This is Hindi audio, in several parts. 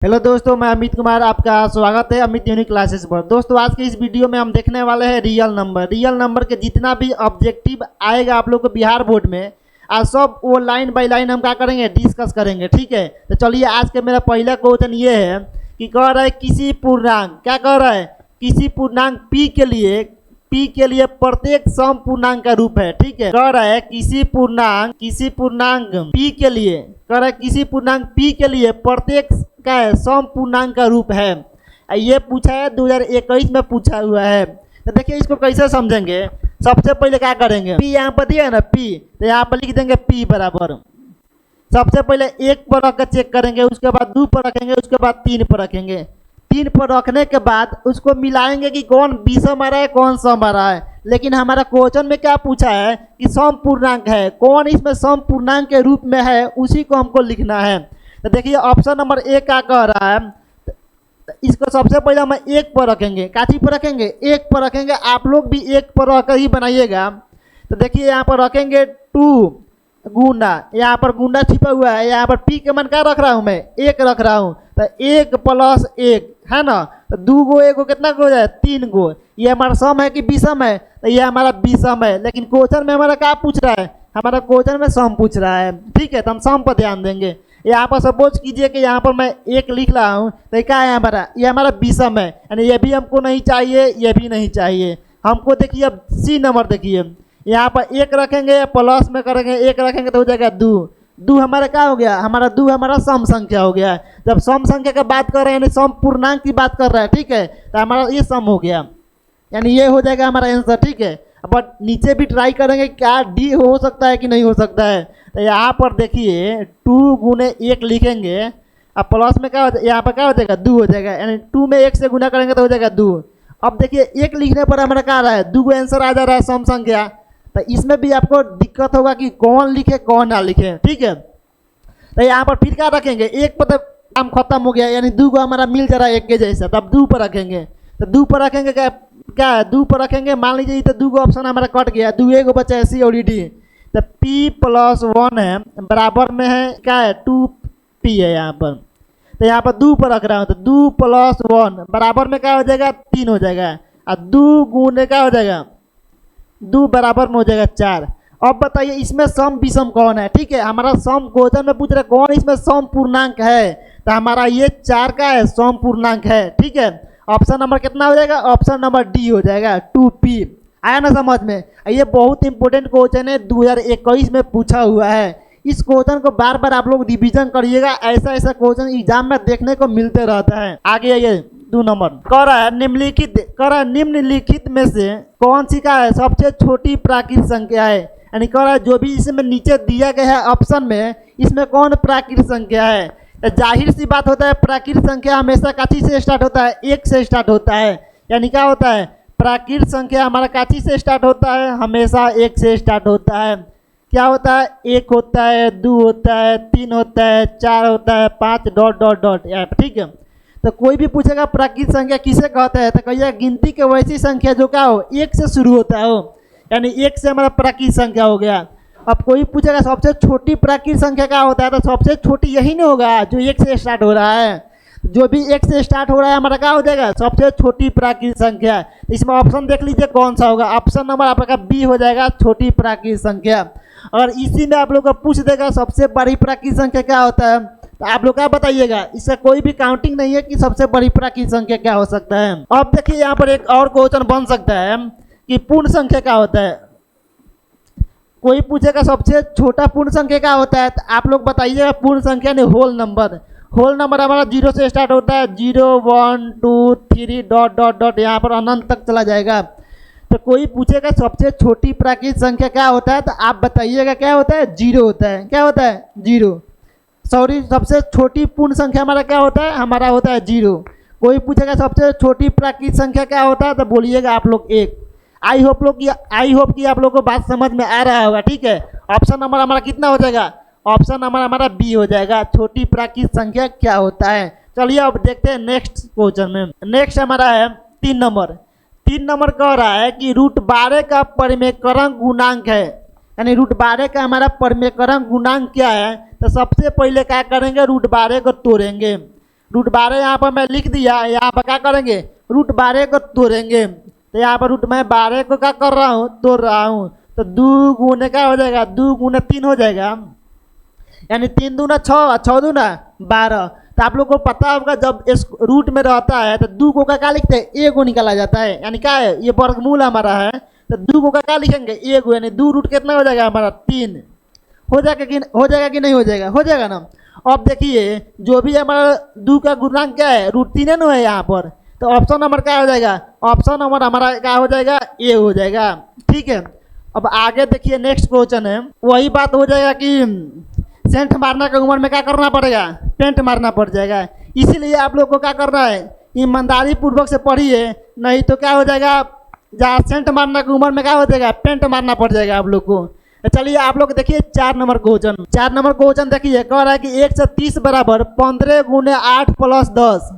हेलो दोस्तों, मैं अमित कुमार। आपका स्वागत है अमित यूनिक क्लासेस पर। दोस्तों, आज के इस वीडियो में हम देखने वाले हैं रियल नंबर के जितना भी ऑब्जेक्टिव आएगा आप लोग को बिहार बोर्ड में, आज सब वो लाइन बाय लाइन हम क्या करेंगे, डिस्कस करेंगे। ठीक है, तो चलिए आज के मेरा पहला क्वेश्चन ये है कि कह रहा है किसी पूर्णांक, क्या कह रहा है, किसी पूर्णांक पी के लिए प्रत्येक सम पूर्णांक का रूप है। ठीक है, कह रहा है किसी पूर्णांक पी के लिए, कह रहा है किसी पूर्णांक पी के लिए प्रत्येक का है सम पूर्णांक का रूप है। ये पूछा है 2021 में पूछा हुआ है। तो देखिए इसको कैसे समझेंगे। सबसे पहले क्या करेंगे, पी यहाँ पर दिया है ना, पी, तो यहाँ पर लिख देंगे पी बराबर। सबसे पहले एक पर रख कर चेक करेंगे, उसके बाद दो पर रखेंगे, उसके बाद तीन पर रखेंगे। तीन पर रखने के बाद उसको मिलाएंगे कि कौन विषम आ रहा है कौन सम आ रहा है। लेकिन हमारा क्वेश्चन में क्या पूछा है कि सम पूर्णांक है, कौन इसमें सम पूर्णांक के रूप में है, उसी को हमको लिखना है। तो देखिए ऑप्शन नंबर एक क्या कह रहा है, इसको सबसे पहले हम एक पर रखेंगे। काची पर रखेंगे, एक पर रखेंगे। आप लोग भी एक पर रखकर ही बनाइएगा। तो देखिए यहाँ पर रखेंगे 2 गुना, यहाँ पर गुना छिपा हुआ है, यहाँ पर पी के मन क्या रख रहा हूँ, मैं एक रख रहा हूँ। तो 1 + 1 है ना, तो 2 गो 1 गो कितना हो जाए, 3 गो। ये हमारा सम है कि विषम है, तो ये हमारा विषम है। लेकिन क्वेश्चन में हमारा क्या पूछ रहा है, हमारा क्वेश्चन में सम पूछ रहा है। ठीक है, तो हम सम पर ध्यान देंगे। यहाँ पर सपोज कीजिए कि यहाँ पर मैं एक लिख रहा हूँ, तो क्या है हमारा, ये हमारा विषम है, यानी ये भी हमको नहीं चाहिए, ये भी नहीं चाहिए हमको। देखिए अब सी नंबर देखिए, यहाँ पर एक रखेंगे, प्लस में करेंगे, एक रखेंगे तो हो जाएगा 2। 2 हमारा क्या हो गया, हमारा 2 हमारा सम संख्या हो गया। जब सम संख्या का बात कर रहे हैं यानी सम पूर्णांक की बात कर रहे हैं, ठीक है, तो हमारा ये सम हो गया, यानी ये हो जाएगा हमारा आंसर। ठीक है, बट नीचे भी ट्राई करेंगे क्या डी हो सकता है कि नहीं हो सकता है। तो यहाँ पर देखिए 2 गुने 1 लिखेंगे, अब प्लस में क्या हो जाएगा, यहाँ पर क्या हो जाएगा 2 हो जाएगा, यानी 2 में 1 से गुना करेंगे तो हो जाएगा 2। अब देखिए 1 लिखने पर हमारा क्या आ रहा है, 2 को आंसर आ जा रहा है सम संख्या। तो इसमें भी आपको दिक्कत होगा कि कौन लिखे कौन ना लिखे। ठीक है, तो यहाँ पर फिर क्या रखेंगे, एक पर तो काम खत्म हो गया, यानी 2 को हमारा मिल जा रहा है एक के जैसा, तब 2 पर रखेंगे। तो 2 पर रखेंगे क्या है, 2 पर रखेंगे। मान लीजिए तो 2 को ऑप्शन हमारा कट गया, 2 1 बचा है सी और डी। तो p + 1 है बराबर में है क्या है, 2p है यहाँ पर। तो यहाँ पर 2 पर रख रहा हूँ, तो 2 + 1 बराबर में क्या हो जाएगा, 3 हो जाएगा। और 2 गुने क्या हो जाएगा, 2 बराबर में हो जाएगा 4। अब बताइए इसमें सम विषम कौन है। ठीक है, हमारा सम क्वेश्चन में पूछ रहा है कौन इसमें सम पूर्णांक है, तो हमारा ये 4 का है सम पूर्णांक है। ठीक है, ऑप्शन नंबर कितना हो जाएगा, ऑप्शन नंबर डी हो जाएगा, 2p। आया ना समझ में। ये बहुत इंपॉर्टेंट क्वेश्चन है, 2021 में पूछा हुआ है। इस क्वेश्चन को बार बार आप लोग रिवीजन करिएगा, ऐसा ऐसा क्वेश्चन एग्जाम में देखने को मिलते रहता है। आगे आइए 2 नंबर कह रहा है निम्नलिखित में से कौन सी का है सबसे छोटी प्राकृतिक संख्या है। यानी कह रहा है जो भी इसमें नीचे दिया गया है ऑप्शन में, इसमें कौन प्राकृतिक संख्या है। तो जाहिर सी बात होता है प्राकृतिक संख्या हमेशा काची से स्टार्ट होता है, 1 से स्टार्ट होता है। यानी क्या होता है, प्राकृतिक संख्या हमारा काची से स्टार्ट होता है, हमेशा 1 से स्टार्ट होता है। क्या होता है, 1 होता है, 2 होता है, 3 होता है, 4 होता है, 5 ... ठीक है, तो कोई भी पूछेगा प्राकृतिक संख्या किसे कहते हैं, तो कहिए गिनती के वैसी संख्या जो क्या हो 1 से शुरू होता हो, यानी 1 से हमारा प्राकृतिक संख्या हो गया। अब कोई पूछेगा सबसे छोटी प्राकृतिक संख्या क्या होता है, तो सबसे छोटी यही नहीं होगा जो 1 से स्टार्ट हो रहा है। जो भी 1 से स्टार्ट हो रहा है हमारा क्या हो जाएगा, सबसे छोटी प्राकृतिक संख्या। इसमें ऑप्शन देख लीजिए कौन सा होगा, ऑप्शन नंबर आपका बी हो जाएगा, छोटी प्राकृतिक संख्या। और इसी में आप लोग को पूछ देगा सबसे बड़ी प्राकृतिक संख्या क्या होता है, तो आप लोग क्या बताइएगा। इसका कोई भी काउंटिंग नहीं है कि सबसे बड़ी प्राकृतिक संख्या क्या हो सकता है। अब देखिए यहाँ पर एक और क्वेश्चन बन सकता है कि पूर्ण संख्या क्या होता है। कोई पूछेगा सबसे छोटा पूर्ण संख्या क्या होता है, तो आप लोग बताइएगा पूर्ण संख्या नहीं होल नंबर। होल नंबर हमारा 0 से स्टार्ट होता है, 0 1 2 3 ... यहाँ पर अनंत तक चला जाएगा। तो कोई पूछेगा सबसे छोटी प्राकृतिक संख्या क्या होता है, तो आप बताइएगा क्या होता है, 0 होता है। क्या होता है, 0। सॉरी, सबसे छोटी पूर्ण संख्या हमारा क्या होता है, हमारा होता है 0। कोई पूछेगा सबसे छोटी प्राकृतिक संख्या क्या होता है, तो बोलिएगा आप लोग 1। आई होप कि आप लोग को बात समझ में आ रहा होगा। ठीक है, ऑप्शन नंबर हमारा कितना हो जाएगा, ऑप्शन नंबर हमारा बी हो जाएगा, छोटी प्राकृतिक संख्या क्या होता है। चलिए अब देखते हैं नेक्स्ट क्वेश्चन में। नेक्स्ट हमारा है 3 नंबर। 3 नंबर कह रहा है कि √12 का परिमेयकरण गुणांक है, यानी √12 का हमारा परिमेयकरण गुणांक क्या है। तो सबसे पहले क्या करेंगे, √12 को तोड़ेंगे। √12 यहाँ पर मैं लिख दिया। यहाँ पर क्या करेंगे, √12 को तोड़ेंगे। तो यहाँ पर मैं 12 को क्या कर रहा हूँ, तोड़ रहा हूँ। तो 2 गुने क्या हो जाएगा, 2 गुने 3 हो जाएगा, यानी 3 दूना 6, 6 दूना 12। तो आप लोग को पता होगा जब इस रूट में रहता है तो 2 को क्या लिखते हैं, ए को निकाला जाता है, यानी क्या है, ये वर्गमूल हमारा है। तो 2 को क्या लिखेंगे, ए को, यानी 2 रूट कितना हो जाएगा हमारा 3। हो जाएगा कि नहीं हो जाएगा, हो जाएगा ना। अब देखिए जो भी हमारा 2 का गुणांक क्या है, √3 न है यहाँ पर। तो ऑप्शन नंबर क्या हो जाएगा, ऑप्शन नंबर हमारा क्या हो जाएगा, ए हो जाएगा। ठीक है, अब आगे देखिए नेक्स्ट क्वेश्चन है, वही बात हो जाएगा कि सेंट मारने की उम्र में क्या करना पड़ेगा, पेंट मारना पड़ जाएगा। इसीलिए आप लोग को क्या करना है, ईमानदारी पूर्वक से पढ़िए, नहीं तो क्या हो जाएगा, जहाँ सेंट मारने की उम्र में क्या हो जाएगा, पेंट मारना पड़ जाएगा आप लोग को। चलिए आप लोग देखिए 4 नंबर क्वेश्चन। 4 नंबर क्वेश्चन देखिए, कह रहा है कि 130 बराबर 15 गुने 8 प्लस 10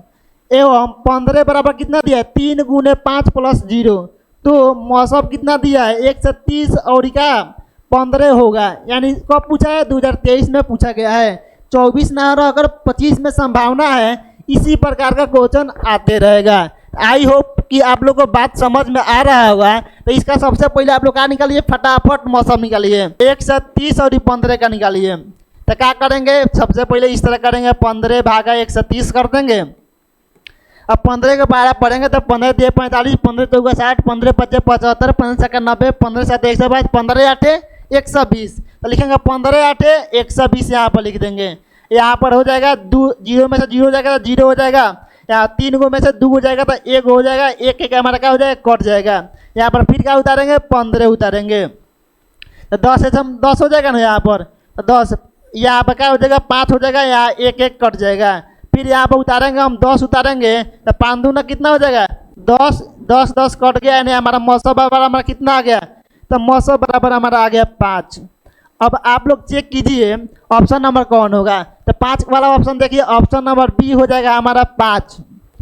एवं 15 बराबर कितना दिया है, 3 गुने 5 प्लस 0। तो मौसम कितना दिया है, 130 और क्या 15 होगा। यानी कब पूछा है, 2023 में पूछा गया है। 24 ना रहा, अगर 25 में संभावना है। इसी प्रकार का क्वेश्चन आते रहेगा। आई होप कि आप लोग को बात समझ में आ रहा होगा। तो इसका सबसे पहले आप लोग क्या निकालिए, फटाफट मौसम निकालिए, 130 और 15 का निकालिए। तो क्या करेंगे, सबसे पहले इस तरह करेंगे, 15 भागा 130 कर देंगे। अब 15 के बारह पढ़ेंगे तो 15 दिए 45, 15 चौका 60, 15 पच्चे 75, 15 सका 90, 15 7 122, 15 8 120। तो लिखेंगे 15 8 120, यहाँ पर लिख देंगे। यहाँ पर हो जाएगा 2, 0 में से 0 हो जाएगा तो 0 हो जाएगा। यहाँ 3 गो में से 2 हो जाएगा तो 1 हो जाएगा, 1 1 हमारा क्या हो जाएगा, कट जाएगा। यहाँ पर फिर क्या उतारेंगे, 15 उतारेंगे तो 10 से हम 10 हो जाएगा ना। यहाँ पर तो 10, यहाँ पर क्या हो जाएगा, 5 हो जाएगा, यहाँ 1 1 कट जाएगा। फिर यहाँ पर उतारेंगे हम 10 उतारेंगे तो 5 दूना कितना हो जाएगा, 10 10 10 कट गया, यानी हमारा मौसम बराबर हमारा कितना आ गया, तो मौसम बराबर हमारा आ गया 5। अब आप लोग चेक कीजिए ऑप्शन नंबर कौन होगा। तो 5 वाला ऑप्शन देखिए, ऑप्शन नंबर बी हो जाएगा हमारा 5।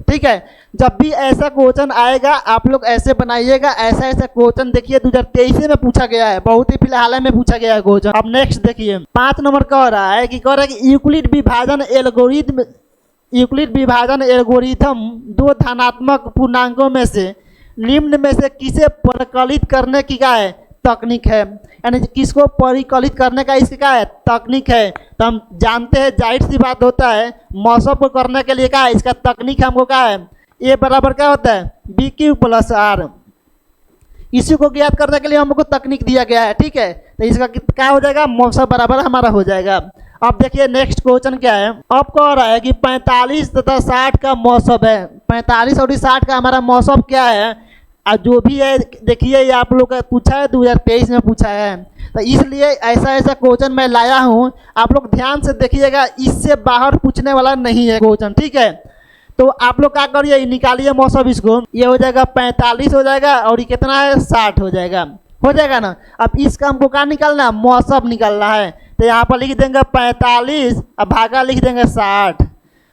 ठीक है, जब भी ऐसा क्वेश्चन आएगा आप लोग ऐसे बनाइएगा। ऐसा ऐसा क्वेश्चन देखिए 2023 में पूछा गया है, बहुत ही फिलहाल में पूछा गया है क्वेश्चन। अब नेक्स्ट देखिए 5 नंबर कह रहा है कि यूक्लिड विभाजन एल्गोरिथम 2 धनात्मक पूर्णांकों में से निम्न में से किसे परिकलित करने की क्या है, तकनीक है। यानी किसको परिकलित करने का इसका क्या है, तकनीक है। तो हम जानते हैं, जाहिर सी बात होता है, मौसम को करने के लिए क्या है, इसका तकनीक हमको क्या है, ए बराबर क्या होता है, BQ + R। इसी को ज्ञात करने के लिए हमको तकनीक दिया गया है। ठीक है, तो इसका क्या हो जाएगा, मौसम बराबर हमारा हो जाएगा। अब देखिए नेक्स्ट क्वेश्चन क्या है। अब कह रहा है कि 45 तथा 60 का मौसम है। 45 और 60 का हमारा मौसम क्या है, और जो भी है देखिए ये आप लोग का पूछा है, 2023 में पूछा है। तो इसलिए ऐसा ऐसा क्वेश्चन मैं लाया हूँ, आप लोग ध्यान से देखिएगा, इससे बाहर पूछने वाला नहीं है क्वेश्चन। ठीक है, तो आप लोग क्या करिए, निकालिए मौसम, इसको ये हो जाएगा 45 हो जाएगा और ये कितना है, 60 हो जाएगा ना। अब इसका हमको क्या निकालना है, मौसम निकालना है। तो यहाँ पर लिख देंगे 45 और भागा लिख देंगे 60।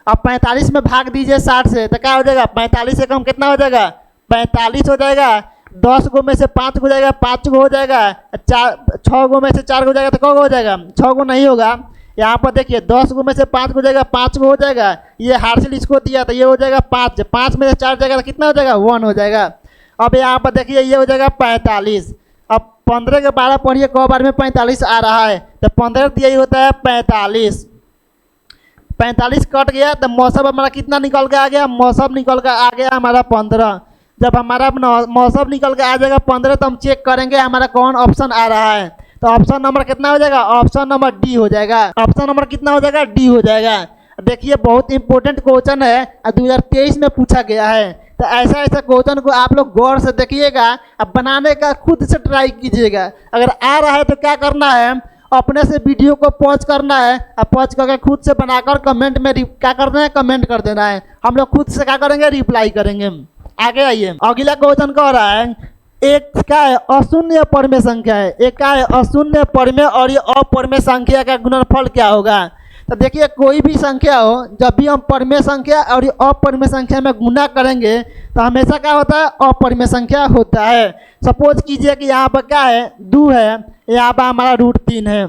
अब 45 में भाग दीजिए 60 से, तो क्या हो जाएगा, 45 से कम कितना हो जाएगा, 45 हो जाएगा। 10 गो में से 5 हो जाएगा, 5 गो हो जाएगा। 6 गो में से 4 हो जाएगा तो कौ हो जाएगा, 6 गो नहीं होगा। यहाँ पर देखिए 10 गो में से 5 हो जाएगा, 5 गो हो जाएगा। ये हार्सिल इसको दिया तो ये हो जाएगा 5, 5 में से 4 जाएगा तो कितना हो जाएगा, 1 हो जाएगा। अब यहाँ पर देखिए ये हो जाएगा 45। अब 15 के 12 पढ़िए, कौ बार में 45 आ रहा है, तो 15 दिया ही होता है 45। 45 कट गया तो मौसम हमारा कितना निकल के आ गया, मौसम निकल के आ गया हमारा 15। जब हमारा मौसम निकल के आ जाएगा 15 तो हम चेक करेंगे हमारा कौन ऑप्शन आ रहा है। तो ऑप्शन नंबर कितना हो जाएगा, ऑप्शन नंबर डी हो जाएगा। ऑप्शन नंबर कितना हो जाएगा, डी हो जाएगा। देखिए बहुत इंपॉर्टेंट क्वेश्चन है, 2023 में पूछा गया है। तो ऐसा ऐसा क्वेश्चन को आप लोग गौर से देखिएगा, अब बनाने का खुद से ट्राई कीजिएगा। अगर आ रहा है तो क्या करना है, अपने से वीडियो को पॉज करना है, और पॉज करके खुद से बनाकर कमेंट में क्या करना है, कमेंट कर देना है। हम लोग खुद से क्या करेंगे, रिप्लाई करेंगे। आगे आइए, अगला क्वेश्चन कह रहा है, एक क्या है, अशून्य परमेय संख्या है। एक क्या है, अशून्य परमेय और ये अपरमेय संख्या का गुणनफल क्या होगा। तो देखिए कोई भी संख्या हो, जब भी हम परमेय संख्या और ये अपरमेय संख्या में गुना करेंगे तो हमेशा क्या होता है, अपरमेय संख्या होता है। सपोज कीजिए कि यहाँ पर क्या है, 2 है, यहाँ पर हमारा √3 है।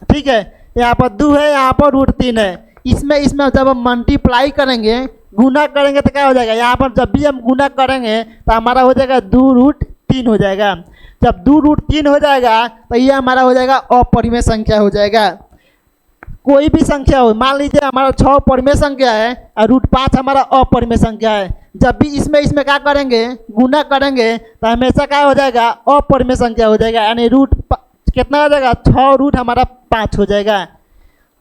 ठीक है, यहाँ पर 2 है, यहाँ पर √3 है। इसमें इसमें जब हम मल्टीप्लाई करेंगे, गुना करेंगे तो क्या हो जाएगा, यहाँ पर जब भी हम गुना करेंगे तो हमारा हो जाएगा 2√3 हो जाएगा। जब 2√3 हो जाएगा तो ये हमारा हो जाएगा अपरिमेय संख्या हो जाएगा। कोई भी संख्या हो, मान लीजिए हमारा 6 परिमेय संख्या है और √5 हमारा अपरिमेय संख्या है, जब भी इसमें इसमें क्या करेंगे, गुना करेंगे तो हमेशा क्या हो जाएगा, अपरिमेय संख्या हो जाएगा, यानी रूट कितना हो जाएगा, 6 रूट हमारा 5 हो जाएगा।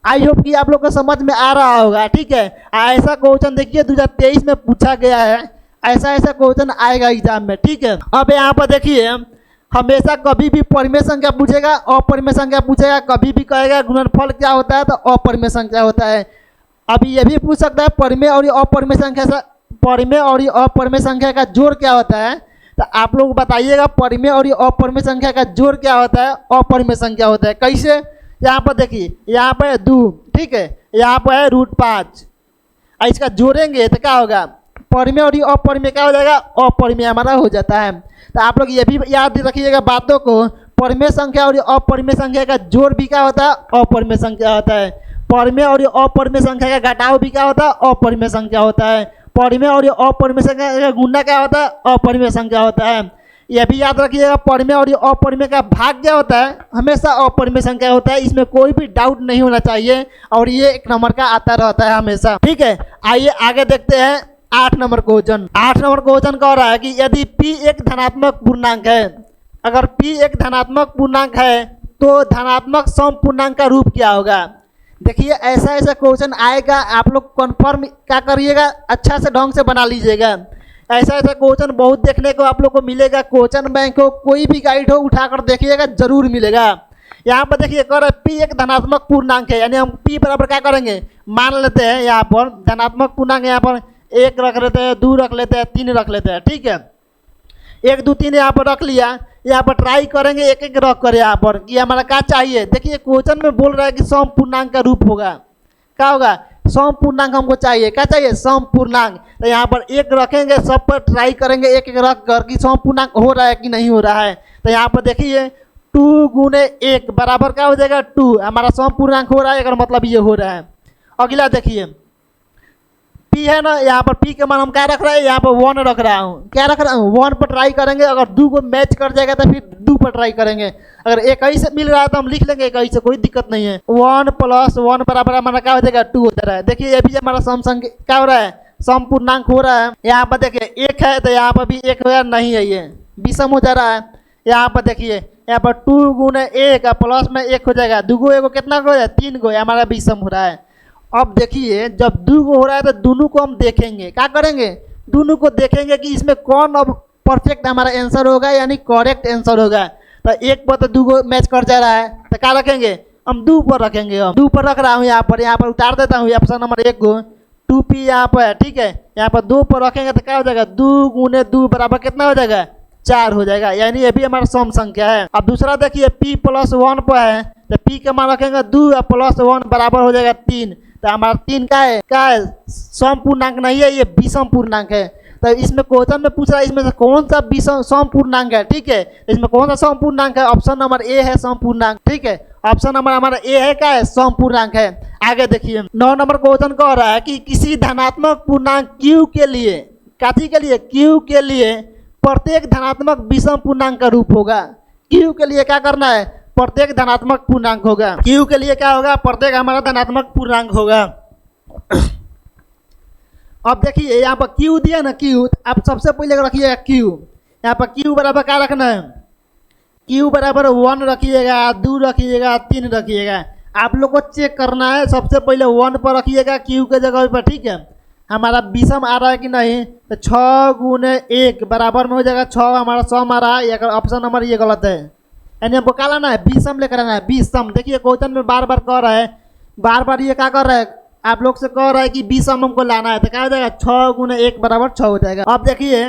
आई होप कि आप लोग को समझ में आ रहा होगा। ठीक है, ऐसा क्वेश्चन देखिए 2023 में पूछा गया है, ऐसा ऐसा क्वेश्चन आएगा एग्जाम में। ठीक है, अब यहाँ पर देखिए हमेशा कभी भी परिमेय संख्या पूछेगा, अपरिमेय संख्या पूछेगा, कभी भी कहेगा गुणनफल क्या होता है तो अपरिमेय संख्या होता है। अभी ये भी पूछ सकता है परिमेय और अपरिमेय संख्या से, परिमेय और अपरिमेय संख्या का जोड़ क्या होता है, तो आप लोग बताइएगा परिमेय और अपरिमेय संख्या का जोड़ क्या होता है, अपरिमेय संख्या होता है। कैसे, यहाँ पर देखिए, यहाँ पर 2, ठीक है, यहाँ पर है √5, इसका जोड़ेंगे तो क्या होगा, परिमेय और अपरिमेय क्या हो जाएगा, अपरिमेय हमारा हो जाता है। तो आप लोग ये भी याद रखिएगा बातों को, परिमेय संख्या और अपरिमेय संख्या का जोड़ भी क्या होता है, अपरिमेय संख्या होता है। परिमेय और अपरिमेय संख्या का घटाव भी क्या होता है, अपरिमेय संख्या होता है। परिमेय और अपरिमेय संख्या का गुणा क्या होता है, अपरिमेय संख्या होता है। यह भी याद रखिएगा परिमेय और अपरिमेय का भाग क्या होता है, हमेशा अपरिमेय संख्या होता है। इसमें कोई भी डाउट नहीं होना चाहिए और ये 1 नंबर का आता रहता है हमेशा। ठीक है, आइए आगे देखते हैं 8 नंबर क्वेश्चन। 8 नंबर क्वेश्चन कह रहा है कि यदि p एक धनात्मक पूर्णांक है, अगर p एक धनात्मक पूर्णांक है तो धनात्मक सम पूर्णांक का रूप क्या होगा। देखिए ऐसा ऐसा क्वेश्चन आएगा, आप लोग कन्फर्म क्या करिएगा, अच्छा से ढंग से बना लीजिएगा। ऐसा ऐसा क्वेश्चन बहुत देखने को आप लोग को मिलेगा, क्वेश्चन बैंक हो, कोई भी गाइड हो उठाकर देखिएगा, जरूर मिलेगा। यहाँ पर देखिए कह रहा है p एक धनात्मक पूर्णांक है, यानी हम p बराबर क्या करेंगे, मान लेते हैं यहाँ पर धनात्मक पूर्णांक, यहाँ पर 1 रख लेते हैं, 2 रख लेते हैं, 3 रख लेते हैं। ठीक है, 1 2 3 यहाँ पर रख लिया, यहाँ पर ट्राई करेंगे एक एक रख कर यहाँ पर कि हमारा क्या चाहिए। देखिए क्वेश्चन में बोल रहा है कि सम पूर्णांक का रूप होगा, क्या होगा, सम पूर्णांक हमको चाहिए, क्या चाहिए, सम पूर्णांक। तो यहाँ पर 1 रखेंगे, सब पर ट्राई करेंगे एक एक रख कर कि सम पूर्णांक हो रहा है कि नहीं हो रहा है। तो यहाँ पर देखिए 2 गुने 1 बराबर क्या हो जाएगा, 2, हमारा सम पूर्णांक हो रहा है, अगर मतलब ये हो रहा है। अगला देखिए p है ना, यहाँ पर p के मान हम क्या रख रहे हैं, यहाँ पर 1 रख रहा हूँ, क्या रख रहा हूँ, 1 पर ट्राई करेंगे, अगर 2 को मैच कर जाएगा तो फिर 2 पर ट्राई करेंगे, अगर 21 से मिल रहा है तो हम लिख लेंगे 21 से, कोई दिक्कत नहीं है। 1 + 1 बराबर हमारा क्या हो जाएगा, 2 हो जा रहा है। देखिए ये भी हमारा सम संख्या क्या हो रहा है, सम पूर्णांक हो रहा है। यहाँ पर देखिए 1 है तो यहाँ पर भी 1 हो, नहीं है, ये विषम हो जा रहा है। यहाँ पर देखिए यहाँ पर 2 गुने 1 प्लस में 1 हो जाएगा, 2 को 1 कितना हो जाएगा, 3 को, हमारा विषम हो रहा है। अब देखिए जब 2 को हो रहा है तो दोनों को हम देखेंगे, क्या करेंगे, दोनों को देखेंगे कि इसमें कौन अब परफेक्ट हमारा आंसर होगा, यानी करेक्ट आंसर होगा। तो 1 पर तो 2 को मैच कर जा रहा है, तो क्या रखेंगे, हम 2 पर रखेंगे। हम 2 पर रख रहा हूँ, यहाँ पर उतार देता हूँ ऑप्शन नंबर 1 को, 2p यहाँ पर है। ठीक है, यहाँ पर 2 पर रखेंगे तो क्या हो जाएगा, 2 गुने 2 बराबर कितना हो जाएगा, 4 हो जाएगा, यानी ये भी हमारा सम संख्या है। अब दूसरा देखिए p + 1 पर है, तो p का मान रखेंगे 2 + 1 बराबर हो जाएगा 3, तो हमारा 3 क्या है, सम पूर्णांक नहीं है, ये विषम पूर्णांक है। तो इसमें क्वेश्चन में पूछ रहा है इसमें से कौन सा विषम सम पूर्णांक है। ठीक है, इसमें कौन सा सम पूर्णांक है, ऑप्शन नंबर ए है सम पूर्णांक। ठीक है, ऑप्शन नंबर हमारा ए है, क्या है, सम पूर्णांक है। आगे देखिए 9 नंबर क्वेश्चन कह रहा है कि किसी धनात्मक पूर्णांक q के लिए, काची के लिए, q के लिए प्रत्येक धनात्मक विषम पूर्णांक का रूप होगा। q के लिए क्या करना है, प्रत्येक धनात्मक पूर्णांक होगा, q के लिए क्या होगा, प्रत्येक हमारा धनात्मक पूर्णांक होगा। अब देखिए यहाँ पर q दिया ना, q आप सबसे पहले रखिएगा q, यहाँ पर q बराबर क्या रखना है, q बराबर 1 रखिएगा, 2 रखिएगा, 3 रखिएगा। आप लोग को चेक करना है, सबसे पहले 1 पर रखिएगा q के जगह पर। ठीक है, हमारा विषम आ रहा है कि नहीं, तो 6 गुने 1 बराबर में हो जाएगा 6, हमारा सम आ रहा है, ऑप्शन नंबर ये गलत है, यानी हमको क्या लाना है, विषम लेकर आना है, विषम। देखिए क्वेश्चन में बार बार कह रहा है, बार बार ये क्या कर रहा है, आप लोग से कह रहा है कि विषम हमको लाना है, तो क्या हो जाएगा, 6 गुने 1 बराबर 6 हो जाएगा। अब देखिए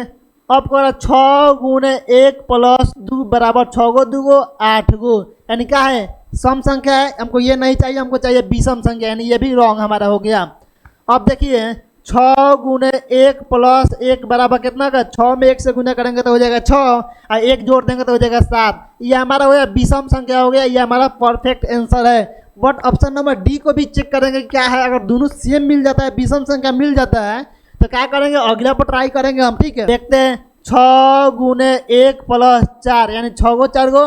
अब कह रहा है 6 गुने 1 + 2 बराबर 6 गो 2 गो 8 गो, यानी क्या है, सम संख्या है, हमको ये नहीं चाहिए, हमको चाहिए विषम संख्या, यानी ये भी रॉन्ग हमारा हो गया। अब देखिए 6 गुने 1 + 1 बराबर कितना का, 6 में 1 से गुना करेंगे तो हो जाएगा 6, और 1 जोड़ देंगे तो हो जाएगा 7, ये हमारा हो गया विषम संख्या हो गया, ये हमारा परफेक्ट आंसर है। बट ऑप्शन नंबर डी को भी चेक करेंगे क्या है। अगर दोनों सेम मिल जाता है, विषम संख्या मिल जाता है, तो क्या करेंगे, अगला पर ट्राई करेंगे हम। ठीक है, देखते हैं 6 गुने 1 प्लस 4 यानी 6 गो 4 गो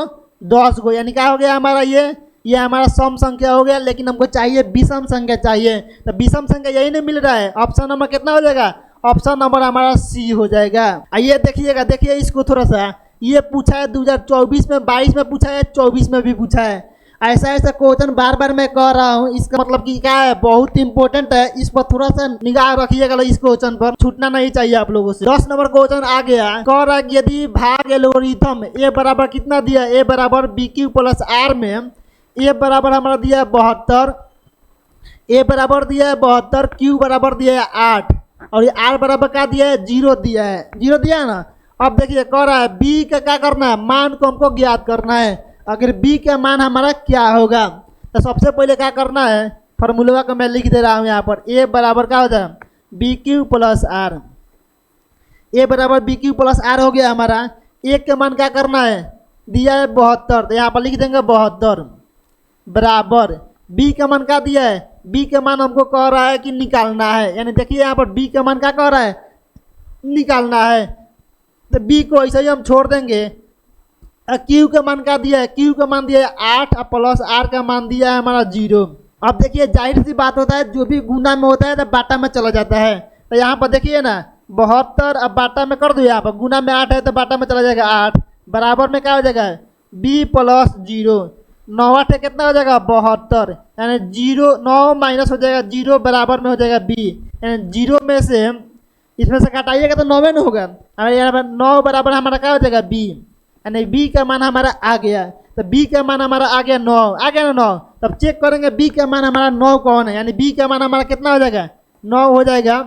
10 गो, यानी क्या हो गया हमारा, ये हमारा सम संख्या हो गया, लेकिन हमको चाहिए विषम संख्या चाहिए। तो विषम संख्या यही नहीं मिल रहा है, ऑप्शन नंबर कितना हो जाएगा, ऑप्शन नंबर हमारा सी हो जाएगा। आइए देखिएगा, देखिए इसको थोड़ा सा, ये पूछा है 2024 में, 22 में पूछा है, 24 में भी पूछा है। ऐसा ऐसा क्वेश्चन बार बार मैं कह रहा हूँ, इसका मतलब कि क्या है, बहुत इंपॉर्टेंट है। इस पर थोड़ा सा निगाह रखिएगा, इस क्वेश्चन पर छूटना नहीं चाहिए आप लोगों से। 10 नंबर क्वेश्चन आ गया, कह रहा है कि यदि भाग एल्गोरिथम ए बराबर कितना दिया, ए बराबर बी क्यू प्लस आर में ए बराबर हमारा दिया है 72, ए बराबर दिया है 72, क्यू बराबर दिया है 8 और ये आर बराबर क्या दिया है, 0 दिया है, 0 दिया है ना। अब देखिए कह रहा है बी का क्या करना है, मान को हमको ज्ञात करना है। अगर बी का मान हमारा क्या होगा, तो सबसे पहले क्या करना है, फार्मूला को मैं लिख दे रहा हूँ यहाँ पर, ए बराबर क्या हो जाए, बी क्यू प्लस आर, ए बराबर बी क्यू प्लस आर हो गया हमारा। एक का मान क्या करना है, दिया है 72, तो यहाँ पर लिख देंगे 72 बराबर बी का मान क्या दिया है, बी का मान हमको कह रहा है कि निकालना है, यानी देखिए यहाँ पर बी का मान क्या कह रहा है, निकालना है। तो बी को ऐसे ही हम छोड़ देंगे। क्यू का मान क्या दिया है, क्यू का मान दिया है 8 और प्लस आर का मान दिया है हमारा 0। अब देखिए जाहिर सी बात होता है, जो भी गुना में होता है तो बाटा में चला जाता है। तो यहाँ पर देखिए ना 72, अब बाटा में कर दो, यहाँ पर गुना में 8 है तो बाटा में चला जाएगा 8, बराबर में क्या हो जाएगा, बी प्लस 0, 9 8 कितना हो जाएगा 72, यानी 0 9 माइनस हो जाएगा 0 बराबर में हो जाएगा बी, यानी 0 में से इसमें से घटाइएगा तो 9 में होगा, हमारे यहाँ पर 9 बराबर हमारा क्या हो जाएगा बी, यानी बी का मान हमारा आ गया। तो बी का मान हमारा आ गया 9, आ गया ना 9। तब चेक करेंगे बी का मान हमारा 9 कौन है, यानी बी का मान हमारा कितना हो जाएगा, 9 हो जाएगा।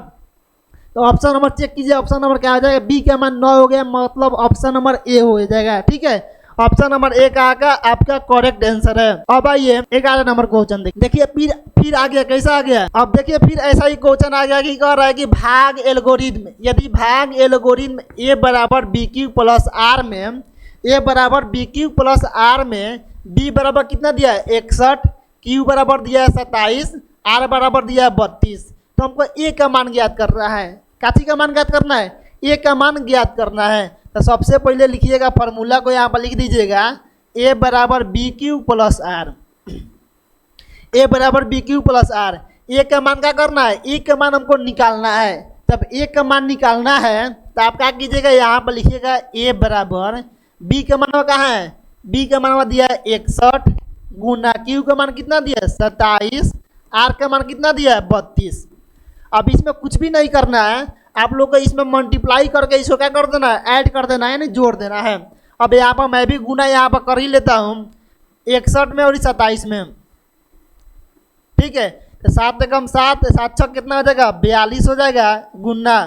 तो ऑप्शन नंबर चेक कीजिए, ऑप्शन नंबर क्या हो जाएगा, बी का मान 9 हो गया, मतलब ऑप्शन नंबर ए हो जाएगा। ठीक है, ऑप्शन नंबर ए का आपका करेक्ट आंसर है। अब आइए 11 नंबर क्वेश्चन देखिए, फिर आ गया, कैसा आ गया, अब देखिए फिर ऐसा ही क्वेश्चन आ गया कि कह रहा है कि भाग एल्गोरिथम, यदि भाग एल्गोरिथम ए बराबर बी क्यू प्लस आर में, ए बराबर बी क्यू प्लस आर में बी बराबर कितना दिया है 61, क्यू बराबर दिया है 27, आर बराबर दिया है 32। तो हमको ए का मान ज्ञात कर रहा है, काची का मान ज्ञात करना है, ए का मान ज्ञात करना है। तो सबसे पहले लिखिएगा फार्मूला को, यहाँ पर लिख दीजिएगा ए बराबर बी क्यू प्लस आर, ए बराबर बी क्यू प्लस आर। ए का मान क्या करना है, ए का मान हमको निकालना है। तब ए का मान निकालना है तो आप क्या कीजिएगा, यहाँ पर लिखिएगा ए बराबर बी का मान कहाँ है, बी का मान दिया है 61 गुना क्यू का मान कितना दिया है 27, आर का मान कितना दिया है 32। अब इसमें कुछ भी नहीं करना है, आप लोग को इसमें मल्टीप्लाई करके इसको क्या कर देना है, ऐड कर देना है, यानी जोड़ देना है। अब यहाँ पर मैं भी गुना यहाँ पर कर ही लेता हूँ 61 में और 27 में। ठीक है, तो 7 से कम 7, 7 6 कितना हो जाएगा 42 हो जाएगा, गुना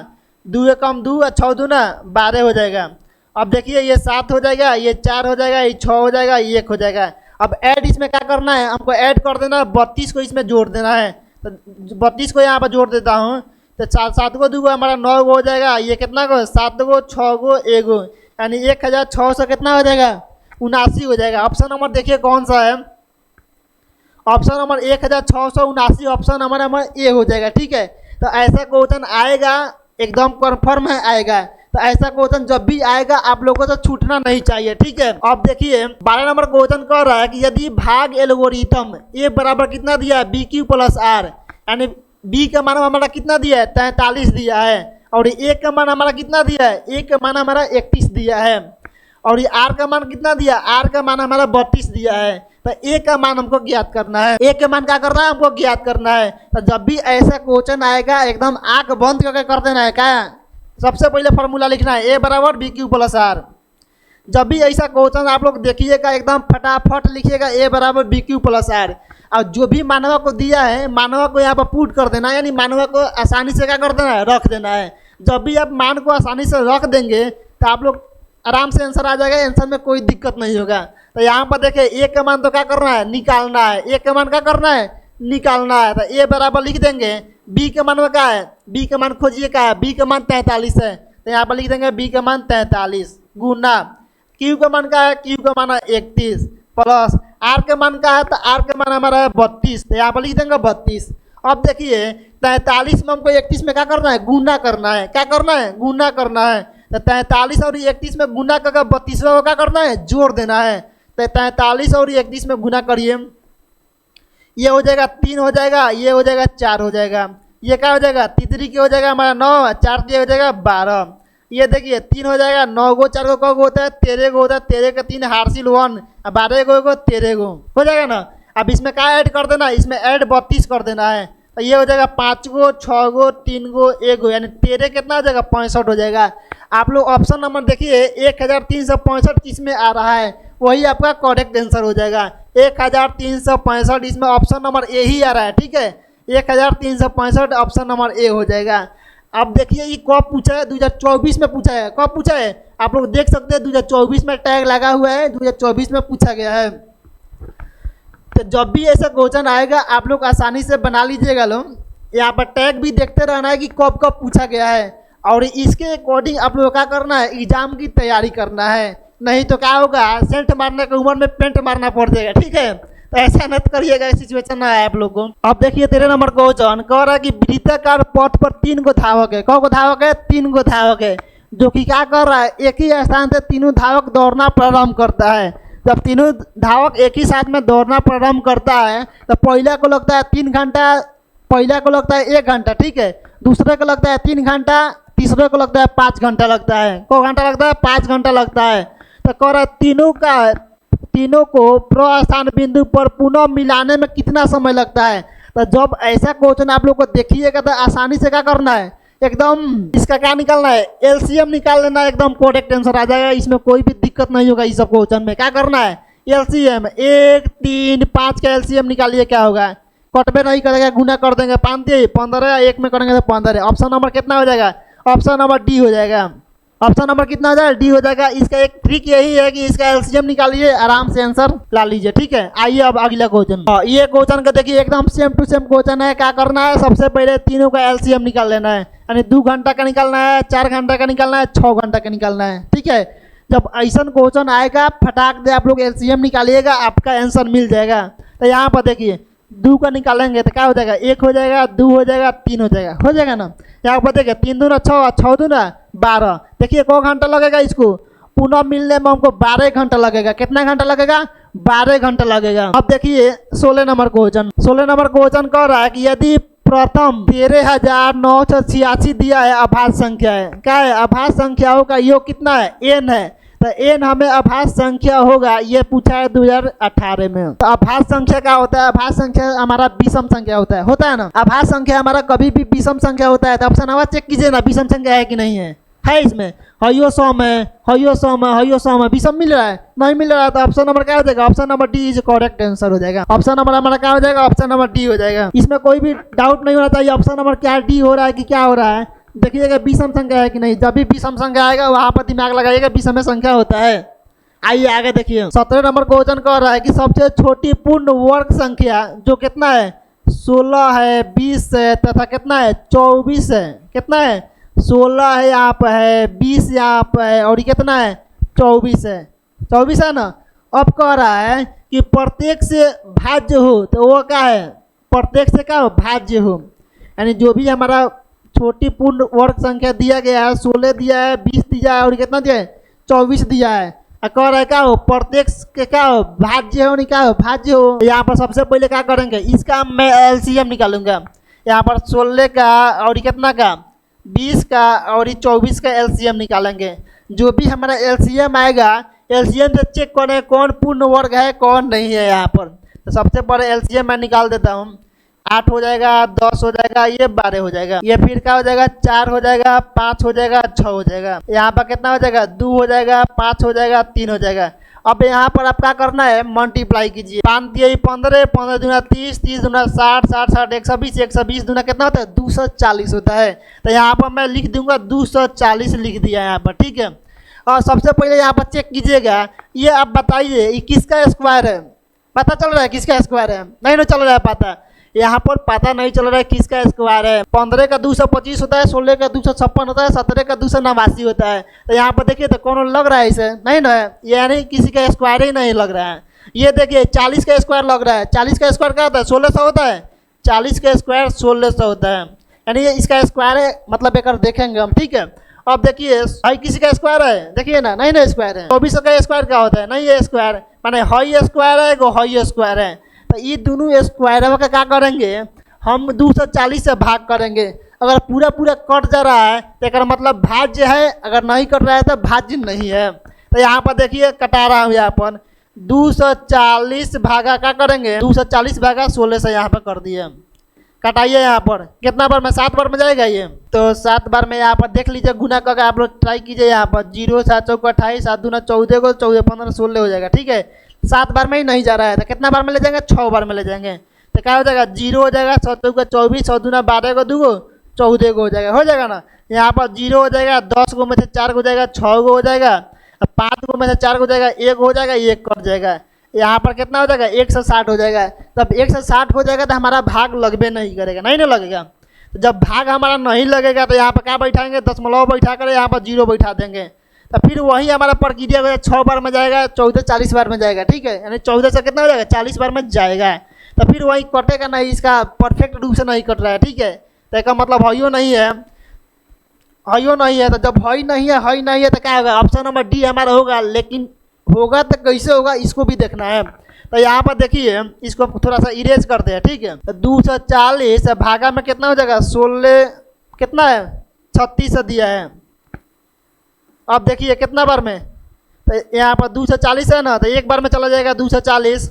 2 कम 2 और 6 दूना 12 हो जाएगा। अब देखिए ये 7 हो जाएगा, ये 4 हो जाएगा, ये 6 हो जाएगा, ये 1 हो जाएगा। अब ऐड इसमें क्या करना है, हमको ऐड कर देना है, 32 को इसमें जोड़ देना है। तो 32 को यहाँ पर जोड़ देता हूँ, तो 7 को 2 हमारा 9 हो जाएगा, ये कितना को 7 को 6 को 1, यानी 1600 कितना हो जाएगा 79 हो जाएगा। ऑप्शन नंबर देखिए कौन सा है, option number 1679 option number A हो जाएगा। ठीक है, तो ऐसा क्वेश्चन आएगा, एकदम कन्फर्म है आएगा। तो ऐसा क्वेश्चन जब भी आएगा आप लोगों को तो छूटना नहीं चाहिए। ठीक है, अब देखिए 12 नंबर क्वेश्चन कह रहा है कि यदि भाग एल्गोरिथम ए बराबर कितना दिया है बी क्यू प्लस आर, यानी बी का मान हमारा कितना दिया है 43 दिया है, और ए का मान हमारा कितना दिया है, ए का मान हमारा 31 दिया है, और ये आर का मान कितना दिया, आर का मान हमारा 32 दिया है। तो ए का मान हमको ज्ञात करना है, ए का मान क्या करना है, हमको ज्ञात करना है। तो जब भी ऐसा क्वेश्चन आएगा एकदम आंख बंद करके कर देना है, क्या सबसे पहले फार्मूला लिखना है ए बराबर बी क्यू प्लस आर। जब भी ऐसा क्वेश्चन आप लोग देखिएगा एकदम फटाफट लिखिएगा ए बराबर बी क्यू प्लस आर, और जो भी मानवा को दिया है मानवा को यहाँ पर पुट कर देना है, यानी मानवा को आसानी से क्या कर देना है, रख देना है। जब भी आप मान को आसानी से रख देंगे तो आप लोग आराम से आंसर आ जाएगा, आंसर में कोई दिक्कत नहीं होगा। तो यहाँ पर देखिए ए का मान तो क्या करना है, निकालना है, ए का मान क्या करना है, निकालना है। तो ए बराबर लिख देंगे, बी का मान क्या है, बी का मान खोजिए क्या है, बी का मान 43 है, तो यहाँ पर लिख देंगे बी का मान 43 गुना क्यू का मान क्या है, क्यू का मान है 31 प्लस आर के मान का है, तो आर के मान हमारा है 32, तो यहाँ पर लिख देंगे 32। अब देखिए 43 में हमको 31 में क्या करना है, गुना करना है। क्या करना है, गुना करना है। तो 43 और 31 में गुना करके 32वां को क्या करना है, जोड़ देना है। तो 43 और 31 में गुना करिए, ये हो जाएगा 3 हो जाएगा, ये हो जाएगा 4 हो जाएगा, ये क्या हो जाएगा, तीसरी की हो जाएगा हमारा 9, 4 की हो जाएगा 12। ये देखिए 3 हो जाएगा, 9 गो 4 गो कब होता है, 13 गो होता है, 13 का 3 हार्सिल 1, 12 गो 13 गो हो जाएगा ना। अब इसमें क्या ऐड कर देना, इसमें ऐड 32 कर देना है। तो ये हो जाएगा 5 गो 6 गो 3 गो 1 गो, यानी 13 कितना हो जाएगा, 65 हो जाएगा। आप लोग ऑप्शन नंबर देखिए 1365 किस में आ रहा है, वही आपका करेक्ट आंसर हो जाएगा। 1365 इसमें ऑप्शन नंबर ए ही आ रहा है, ठीक है। 1365 ऑप्शन नंबर ए हो जाएगा। अब देखिए ये कब पूछा है, 2024 में पूछा है। कब पूछा है, आप लोग देख सकते हैं 2024 में टैग लगा हुआ है, 2024 में पूछा गया है। तो जब भी ऐसा क्वेश्चन आएगा आप लोग आसानी से बना लीजिएगा लोग। यहाँ पर टैग भी देखते रहना है कि कब कब पूछा गया है, और इसके अकॉर्डिंग आप लोग क्या करना है, एग्जाम की तैयारी करना है। नहीं तो क्या होगा, सेंट मारने के उम्र में पेंट मारना पड़ जाएगा, ठीक है। तो ऐसा मत करिएगा, इस सिचुएशन ना है आप लोग को। अब देखिए 13 नंबर क्वेश्चन कह रहा है कि वृत्ताकार पथ पर 3 गो धावक है। कौ गो धावक है, 3 गो धावक है, जो कि क्या कर रहा है, एक ही स्थान से तीनों धावक दौड़ना प्रारंभ करता है। जब तीनों धावक एक ही साथ में दौड़ना प्रारंभ करता है तो पहला को लगता है 3 घंटा, पहला को लगता है 1 घंटा, ठीक है। दूसरे को लगता है 3 घंटा, तीसरे को लगता है 5 घंटा लगता है। को घंटा लगता है, 5 घंटा लगता है। तो कह रहा है तीनों को प्रस्थान बिंदु पर पुनः मिलाने में कितना समय लगता है। तो जब ऐसा क्वेश्चन आप लोग को देखिएगा तो आसानी से क्या करना है, एकदम इसका क्या निकालना है, एलसीएम निकाल लेना है, एकदम करेक्ट आंसर आ जाएगा। इसमें कोई भी दिक्कत नहीं होगा। इस सब क्वेश्चन में क्या करना है, एलसीएम 1 3 5 का एलसीएम निकालिए, क्या होगा, कटबे नहीं करेगा, गुना कर देंगे, 5 15, 1 में करेंगे तो 15। ऑप्शन नंबर कितना हो जाएगा, ऑप्शन नंबर डी हो जाएगा। ऑप्शन नंबर कितना हो जाएगा, डी हो जाएगा। इसका एक ट्रिक यही है कि इसका एलसीएम निकालिए, आराम से आंसर ला लीजिए, ठीक है। आइए अब अगला क्वेश्चन। ये क्वेश्चन का देखिए एकदम सेम टू सेम क्वेश्चन है। क्या करना है, सबसे पहले तीनों का एलसीएम निकाल लेना है, यानी 2 घंटा का निकालना है, 4 घंटा का निकालना है, 6 घंटा का निकालना है, ठीक है। जब ऐसा क्वेश्चन आएगा फटाक दे आप लोग एलसीएम निकालिएगा, आपका आंसर मिल जाएगा। तो यहाँ पर देखिए 2 का निकालेंगे तो क्या हो जाएगा, 1 हो जाएगा, 2 हो जाएगा, 3 हो जाएगा ना। यहाँ पर देखिए 3 दूना 6, 6 दूना 12। देखिए को घंटा लगेगा, इसको पुनः मिलने में हमको 12 घंटा लगेगा। कितना घंटा लगेगा, 12 घंटा लगेगा। अब देखिए 16 नंबर क्वेश्चन। 16 नंबर क्वेश्चन कह रहा है कि यदि प्रथम 13,986 दिया है आभास संख्या है, क्या है, आभास संख्याओं का योग कितना है, n है। तो n हमें आभास संख्या होगा, ये पूछा है 2018 में। तो आभास संख्या क्या होता है, आभास संख्या हमारा विषम संख्या होता है ना। आभास संख्या हमारा कभी भी विषम संख्या होता है। तो ऑप्शन नंबर चेक कीजिए ना, विषम संख्या है कि नहीं है। इसमें हयो 100 में, हयो 100 में, हयो 100 में विषम मिल रहा है, नहीं मिल रहा है। तो ऑप्शन नंबर क्या हो जाएगा, option number D is correct answer हो जाएगा। ऑप्शन नंबर हमारा क्या हो जाएगा, ऑप्शन नंबर डी हो जाएगा। इसमें कोई भी डाउट नहीं होना चाहिए, ऑप्शन नंबर क्या डी हो रहा है कि क्या हो रहा है। देखिएगा विषम संख्या है कि नहीं। जब भी विषम संख्या आएगा वहां पर दिमाग लगाइएगा, विषम संख्या होता है। आइए आगे देखिए 17 नंबर क्वेश्चन कह रहा है कि सबसे छोटी पूर्ण वर्ग संख्या जो कितना है, 16 है, 20 है तथा कितना है, 24 है। कितना है, 16 है यहाँ पर है, 20 यहाँ पर है, और ये कितना है, 24 है। 24 है ना। अब कह रहा है कि प्रत्येक से भाज्य हो, तो वो क्या है, प्रत्येक से क्या हो, भाज्य हो। यानी जो भी हमारा छोटी पूर्ण वर्ग संख्या दिया गया है, 16 दिया है, 20 दिया है, और कितना दिया है, 24 दिया है। कह रहा है क्या हो, प्रत्येक के क्या हो, भाज्य हो, नहीं क्या हो, भाज्य हो। यहाँ पर सबसे पहले क्या करेंगे, इसका मैं एलसीएम निकालूंगा। यहाँ पर 16 का और कितना का, 20 का और 24 का एलसीएम निकालेंगे। जो भी हमारा एलसीएम आएगा, एलसीएम से चेक करें कौन पूर्ण वर्ग है कौन नहीं है। यहाँ पर तो सबसे पहले एलसीएम मैं निकाल देता हूँ। 8 हो जाएगा, 10 हो जाएगा, ये 12 हो जाएगा, ये फिर क्या हो जाएगा, 4 हो जाएगा, 5 हो जाएगा, 6 हो जाएगा। यहाँ पर कितना हो जाएगा, 2 हो जाएगा, 5 हो जाएगा, 3 हो जाएगा। अब यहाँ पर आप क्या करना है, मल्टीप्लाई कीजिए। 5 दिए 15, 15 दूना 30, 30 दूना 60, 60 60 120, 120 दूना कितना होता है, 240 होता है। तो यहाँ पर मैं लिख दूंगा 240 लिख दिया यहाँ पर, ठीक है। और सबसे पहले यहाँ पर चेक कीजिएगा, ये आप बताइए ये किसका स्क्वायर है, पता चल रहा है किसका स्क्वायर है, नहीं ना चल रहा है पता। यहाँ पर पता नहीं चल रहा है किसका स्क्वायर है। 15 का 225 होता है, 16 का 256 होता है, 17 का 289 होता है। तो यहाँ पर देखिए तो कौन लग रहा है इसे, नहीं ना, यानी किसी का स्क्वायर ही नहीं लग रहा है। ये देखिए 40 का स्क्वायर लग रहा है, 40 का स्क्वायर क्या होता है 1600 होता है, 40 का स्क्वायर 1600 होता है, यानी ये इसका स्क्वायर है, मतलब एक देखेंगे हम, ठीक है। अब देखिए हाई किसी का स्क्वायर है, देखिए ना, नहीं ना स्क्वायर है, 24 का स्क्वायर क्या होता है, नहीं है स्क्वायर, माने हाई स्क्वायर है एगो हाई स्क्वायर है, तो ये दोनों स्क्वायर का क्या करेंगे हम 240 से भाग करेंगे। अगर पूरा पूरा कट जा रहा है तो एक मतलब भाज्य है, अगर नहीं कट रहा है तो भाज्य नहीं है। तो यहाँ पर देखिए कटा रहा हूँ, यहाँ पर 240 भागा क्या करेंगे 240 भागा 16 से यहाँ पर कर दिए। कटाइए यहाँ पर कितना बार में 7 बार में जाएगा ये, तो 7 बार में यहाँ पर देख लीजिए, गुना करके आप लोग ट्राई कीजिए। यहाँ पर 0 7 चौक 28, 7 दूना 14 को 14 15 16 हो जाएगा, ठीक है। 7 बार में ही नहीं जा रहा है तो कितना बार में ले जाएंगे 6 बार में ले जाएंगे, तो क्या हो जाएगा 0 हो जाएगा, 7 चौक 24, 7 दूना 12 को 2 14 को हो जाएगा ना। यहाँ पर 0 हो जाएगा, 10 को में से 4 को जाएगा, 6 को हो जाएगा, 5 को में से 4 को जाएगा, 1 हो जाएगा, 1 कट जाएगा। यहाँ पर कितना हो जाएगा 160 हो जाएगा। तब 160 हो जाएगा तो हमारा भाग लगबे नहीं करेगा, नहीं ना लगेगा। तो जब भाग हमारा नहीं लगेगा तो यहाँ पर क्या बैठाएंगे दशमलव बैठा कर यहाँ पर 0 बैठा देंगे, तो फिर वही हमारा प्रक्रिया हो 6 बार में जाएगा, 14 40 बार में जाएगा, ठीक है। यानी 14 से कितना हो जाएगा 40 बार में जाएगा, तो फिर वही कटेगा नहीं, इसका परफेक्ट रूप से नहीं कट रहा है, ठीक है। तो इसका मतलब हइयो नहीं है, हइयो नहीं है। तो जब हई नहीं है तो क्या होगा ऑप्शन नंबर डी हमारा होगा, लेकिन होगा तो कैसे होगा इसको भी देखना है। तो यहाँ पर देखिए इसको थोड़ा सा इरेज करते हैं, ठीक है। तो 240 भागा में कितना हो जाएगा 16, कितना है 36 दिया है। अब देखिए कितना बार में, तो यहाँ पर 240 है ना, तो एक बार में चला जाएगा 240,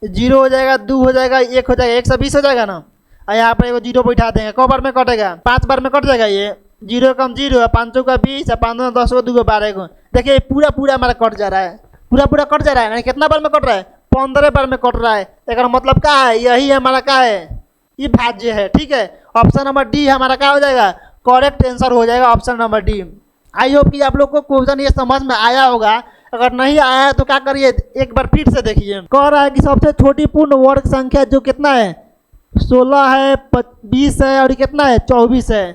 0 हो जाएगा, 2 हो जाएगा, 1 हो जाएगा, 120 हो जाएगा ना। और यहाँ पर एगो 0 बैठा देंगे, कौ बार में कटेगा 5 बार में कट जाएगा। ये 0 कम 0 है, 5 का 20 है, 5 10 को 2 12 को, देखिए पूरा पूरा हमारा कट जा रहा है, पूरा पूरा कट जा रहा है। कितना बार में कट रहा है 15 बार में कट रहा है। एक मतलब क्या है, यही हमारा क्या है, ये भाज्य है, ठीक है। ऑप्शन नंबर डी हमारा क्या हो जाएगा करेक्ट आंसर हो जाएगा, option number D. I hope कि आप लोग को क्वेश्चन ये समझ में आया होगा। अगर नहीं आया है तो क्या करिए एक बार फिर से देखिए। कह रहा है कि सबसे छोटी पूर्ण वर्ग संख्या जो कितना है 16 है, 20 है और कितना है 24 है।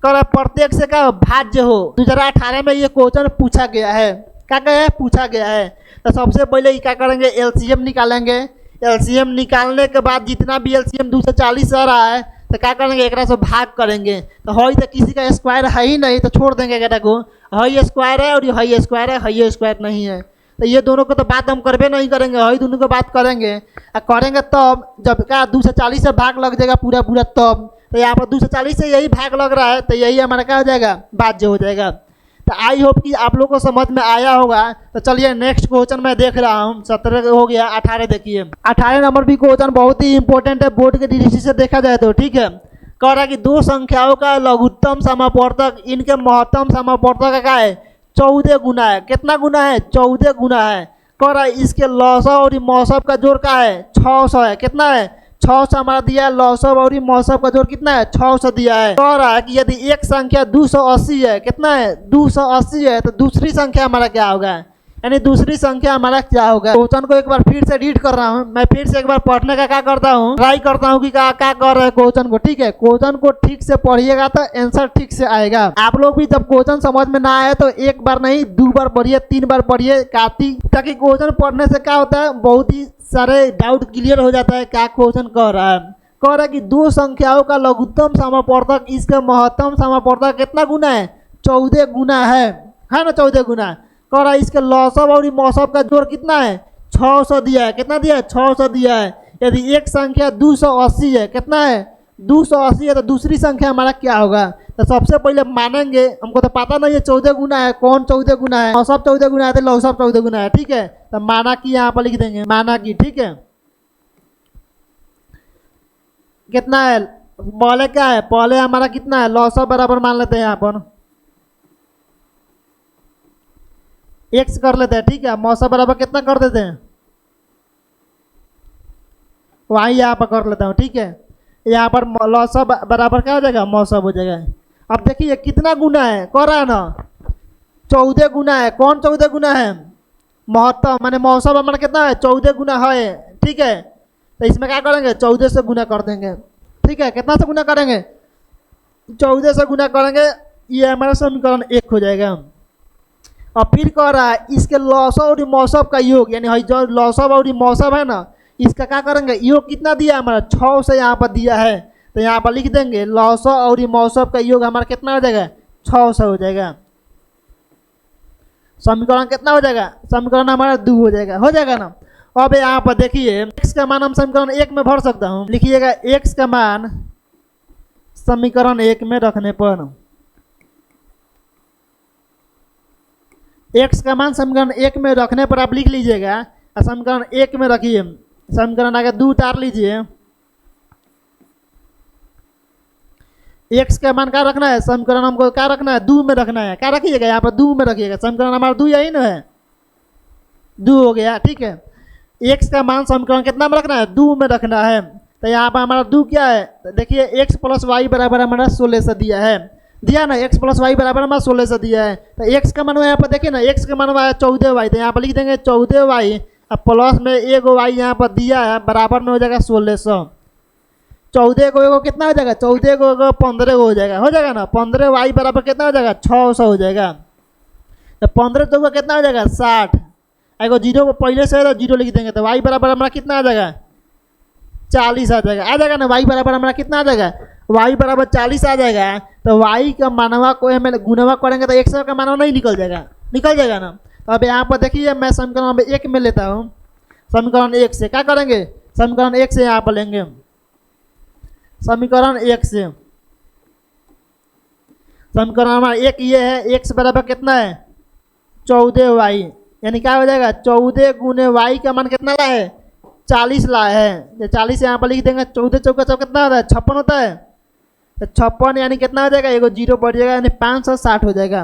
कह रहा है प्रत्येक से क्या भाज्य हो। 2018 में ये क्वेश्चन पूछा गया है, क्या क्या है पूछा गया है। तो सबसे पहले क्या करेंगे एलसीएम निकालेंगे। एलसीएम निकालने के बाद जितना भी एलसीएम 240 आ रहा है तो क्या करेंगे एक से भाग करेंगे। तो हई तो किसी का स्क्वायर है ही नहीं तो छोड़ देंगे एकटा को, हई स्क्वायर है और हई स्क्वायर है, हई स्क्वायर नहीं है। तो ये दोनों को तो बात हम करबे नहीं करेंगे, हई दोनों को बात करेंगे। करेंगे तब जब क्या 240 से भाग लग जाएगा पूरा पूरा तब। तो यहाँ पर 240 से यही भाग लग रहा है तो यही हमारा क्या हो जाएगा भाज्य हो जाएगा। तो आई होप कि आप लोग को समझ में आया होगा। तो चलिए नेक्स्ट क्वेश्चन मैं देख रहा हूँ, 17 हो गया, 18 देखिए। 18 नंबर भी क्वेश्चन बहुत ही इंपॉर्टेंट है बोर्ड के दृष्टि से देखा जाए तो, ठीक है। कह रहा है कि दो संख्याओं का लघुत्तम समापवर्तक इनके महत्तम समापवर्तक का है 14 गुना है। कितना गुना है 14 गुना है। कह रहा है इसके लौसव और मौसम का जोड़ क्या है 600 है। कितना है 600 हमारा दिया है, लौसव और मौसम का जोड़ कितना है 600 दिया है। कह रहा है कि यदि एक संख्या 280 है, कितना है 280 है, तो दूसरी संख्या हमारा क्या होगा, यानी दूसरी संख्या हमारा क्या होगा। क्वेश्चन को एक बार फिर से रीड कर रहा हूँ मैं, फिर से एक बार पढ़ने का क्या करता हूँ ट्राई करता हूँ कि क्या क्या कर रहे हैं क्वेश्चन को, ठीक है। क्वेश्चन को ठीक से पढ़िएगा तो आंसर ठीक से आएगा। आप लोग भी जब क्वेश्चन समझ में ना आए तो एक बार नहीं 2 बार पढ़िए, 3 बार पढ़िए ताकि क्वेश्चन पढ़ने से क्या होता है बहुत ही सारे डाउट क्लियर हो जाता है क्या क्वेश्चन कह रहा है। कह रहा है कि दो संख्याओं का लघुत्तम समापवर्तक इसका महत्तम समापवर्तक कितना गुना है 14 गुना है ना 14 गुना। कह रहा है इसके लौसव और मौसम का जोड़ कितना है 600 दिया है। कितना दिया है 600 दिया है। यदि एक संख्या 280 है, कितना है 280 है, तो दूसरी संख्या हमारा क्या होगा। तो सबसे पहले मानेंगे, हमको तो पता नहीं है 14 गुना है, कौन 14 गुना है, मौसम 14 गुना है तो लौसव 14 गुना है, ठीक है। तो माना की यहाँ पर लिख देंगे, माना की, ठीक है। कितना है पहले क्या है, पहले हमारा कितना है लौसव बराबर मान लेते हैं यहाँ पर x कर लेते हैं, ठीक है। मौसम बराबर कितना कर देते हैं वही यहाँ पर कर लेता हूँ, ठीक है। यहाँ पर लौसव बराबर क्या हो जाएगा मौसम हो जाएगा। अब देखिए कितना गुना है, कह रहा है ना 14 गुना है। कौन 14 गुना है महत्तम, माने मौसम हमारा कितना है 14 गुना है, ठीक है। तो इसमें क्या करेंगे 14 से गुना कर देंगे, ठीक है। कितना से गुना करेंगे 14 से गुना करेंगे, ये हमारा समीकरण 1 हो जाएगा। और फिर कह रहा है इसके लॉसव और मौसम का योग, यानी जो लॉसव और मौसम है ना, इसका क्या करेंगे, योग कितना दिया है हमारा 6 से यहाँ पर दिया है, तो यहाँ पर लिख देंगे लॉसव और मौसम का योग हमारा कितना हो जाएगा, 6 से हो जाएगा। समीकरण कितना हो जाएगा, समीकरण हमारा 2 हो जाएगा ना। अब यहाँ पर देखिए x का मान हम समीकरण 1 में भर सकता हूँ। लिखिएगा x का मान समीकरण 1 में रखने पर, x का मान समीकरण 1 में रखने पर आप लिख लीजिएगा, समीकरण 1 में रखिए, समीकरण आगे 2 उतार लीजिए। x का मान क्या रखना है, समीकरण हमको क्या रखना है, 2 में रखना है। क्या रखिएगा, यहाँ पर 2 में रखिएगा, समीकरण हमारा 2 यही ना है, 2 हो गया, ठीक है। x का मान समीकरण कितना में रखना है, 2 में रखना है। तो यहाँ पर हमारा 2 क्या है, देखिए x प्लस वाई बराबर हमारा 16 से दिया है, दिया ना, x प्लस वाई बराबर हमारा 16 से दिया है। तो x का मान यहाँ पर देखिए ना, x का मान हुआ है 14y, तो यहाँ पर लिख देंगे 14y अब प्लस में एगो y यहाँ पर दिया है, बराबर में हो जाएगा 1600। 14 को एगो कितना हो जाएगा, 14 को एगो 15 हो जाएगा ना, 15y बराबर कितना हो जाएगा, 600 हो जाएगा। तो 15 चौका कितना हो जाएगा, 60। एगो जीरो को पहले से जीरो लिख देंगे, तो y बराबर हमारा कितना आ जाएगा, 40 आ जाएगा ना। y बराबर हमारा कितना आ जाएगा, y बराबर 40 आ जाएगा। तो y का मानवा को हमें गुणवा करेंगे तो 100 का मानवा नहीं निकल जाएगा ना। तो अब यहाँ पर देखिए मैं समीकरण नंबर 1 में लेता हूँ, समीकरण 1 से क्या करेंगे, समीकरण 1 से यहाँ पर लेंगे, समीकरण 1 से, समीकरण हमारा 1 ये है, x बराबर कितना है 14y, यानी क्या हो जाएगा 14 गुने y का मान कितना ला है, 40 ला है। 40 यहाँ पर लिख देंगे, 14 चौका कितना होता है, 56 होता है। तो 56 यानी कितना हो जाएगा, एगो जीरो बढ़ जाएगा, यानी 560 हो जाएगा।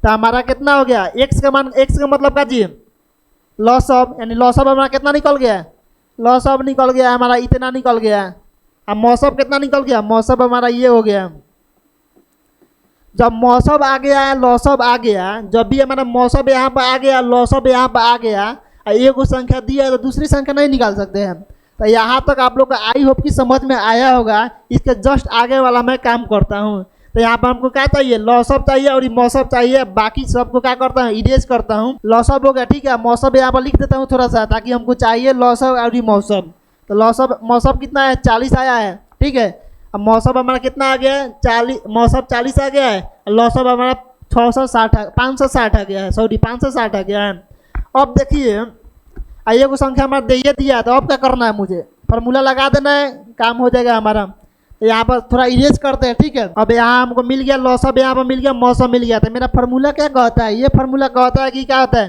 तो हमारा कितना हो गया, x का मान, x का मतलब क्या जी, लॉस ऑफ, यानी लॉस ऑफ हमारा कितना निकल गया, लॉस ऑफ निकल गया हमारा इतना निकल गया। अब मौसम कितना निकल गया, मौसम हमारा ये हो गया। जब मौसम आ गया, लॉसअप आ गया, जब भी हमारा मौसम यहाँ पर आ गया, लॉसअप यहाँ पर आ गया, एक संख्या दिया है तो दूसरी संख्या नहीं निकाल सकते हैं। तो यहाँ तक आप लोग का आई होप की समझ में आया होगा। इसके जस्ट आगे वाला मैं काम करता हूँ। तो यहाँ पर हमको क्या चाहिए, लॉसअप चाहिए और मौसम चाहिए, बाकी सबको क्या करता हूँ, इरेज करता हूँ। लॉसअप हो गया, ठीक है। मौसम यहाँ पर लिख देता हूँ थोड़ा सा, ताकि हमको चाहिए लॉसअप और मौसम। तो लॉसअप मौसम कितना है, 40 आया है, ठीक है। अब मौसम हमारा कितना आ गया है, 40, मौसम 40 आ गया है, लॉसअप हमारा 560 आ गया है, सॉरी 560 आ गया है। अब देखिए आइए को संख्या हमारा दे दिया, तो अब क्या करना है, मुझे फार्मूला लगा देना है, काम हो जाएगा हमारा। तो यहाँ पर थोड़ा इरेज करते हैं, ठीक है। अब यहाँ हमको मिल गया लॉसअप, यहाँ पर मिल गया मौसम मिल गया। तो मेरा फार्मूला क्या कहता है, ये फार्मूला कहता है कि क्या होता है,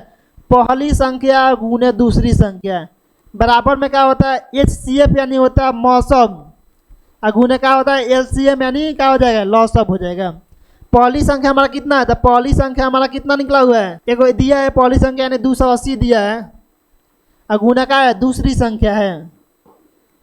पहली संख्या गुने दूसरी संख्या बराबर में क्या होता है, HCF यानी होता है मौसम, और गुने क्या होता है LCM यानी क्या हो जाएगा, लॉसअप हो जाएगा। पहली संख्या हमारा कितना है, तो पहली संख्या हमारा कितना निकला हुआ है, एक दिया है पहली संख्या यानी 280 दिया है, और गुना क्या है दूसरी संख्या है,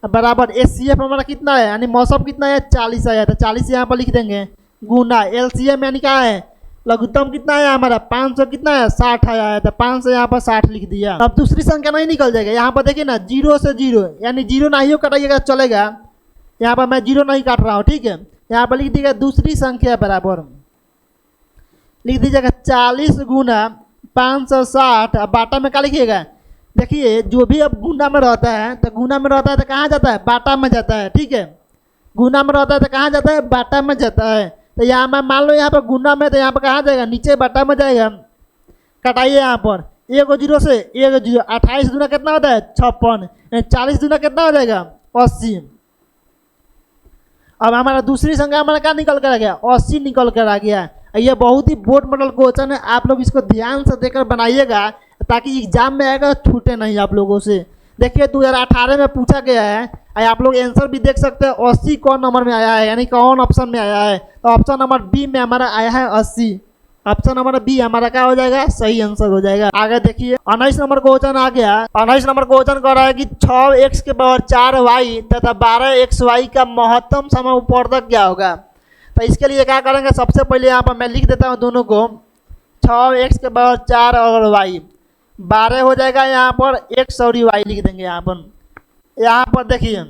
बराबर HCF हमारा कितना है यानी मौसम कितना है 40 आया, तो 40 यहाँ पर लिख देंगे, गुना LCM यानी क्या है लघुत्तम कितना है हमारा 500 कितना है 60 आया है, तो 500 यहाँ पर 60 लिख दिया। अब दूसरी संख्या नहीं निकल जाएगा, यहाँ पर देखिए ना 0 से 0 यानी 0 नहीं हो कटाइएगा चलेगा, यहाँ पर मैं 0 नहीं काट रहा हूँ, ठीक है। यहाँ पर लिख दीजिएगा दूसरी संख्या बराबर लिख दीजिएगा 40 गुना 560, अब बाटा में क्या लिखिएगा, देखिए जो भी अब गुना में रहता है तो गुना में रहता है तो कहाँ जाता है, बाटा में जाता है, ठीक है। गुना में रहता है तो कहाँ जाता है, बाटा में जाता है। तो यहाँ मैं मान लो यहाँ पर गुना में, तो यहाँ पर कहाँ जाएगा, नीचे बाटा में जाएगा। कटाइए यहाँ पर 1 0 से 1 0, 28 दूना कितना होता है 56, 40 दूना कितना हो जाएगा 80। अब हमारा दूसरी संख्या हमारा क्या निकल कर आ गया, 80 निकल कर आ गया। ये बहुत ही बोर्ड मॉडल क्वेश्चन है, आप लोग इसको ध्यान से देकर बनाइएगा ताकि एग्जाम में आएगा छूटे नहीं आप लोगों से। देखिए 2018 में पूछा गया है, आप लोग आंसर भी देख सकते हैं 80 कौन नंबर में आया है, यानी कौन ऑप्शन में आया है। तो ऑप्शन नंबर बी में हमारा आया है 80, ऑप्शन नंबर बी हमारा क्या हो जाएगा, सही आंसर हो जाएगा। आगे देखिए 19 नंबर क्वेश्चन आ गया। 19 नंबर क्वेश्चन कह रहा है कि 6x के बराबर 4y तथा 12xy का महत्तम समानुपार्तक क्या होगा। तो इसके लिए क्या करेंगे, सबसे पहले यहाँ पर मैं लिख देता हूँ दोनों को, 6x के बराबर 4 और y 12 हो जाएगा, यहाँ पर x और y लिख देंगे। यहाँ पर देखिए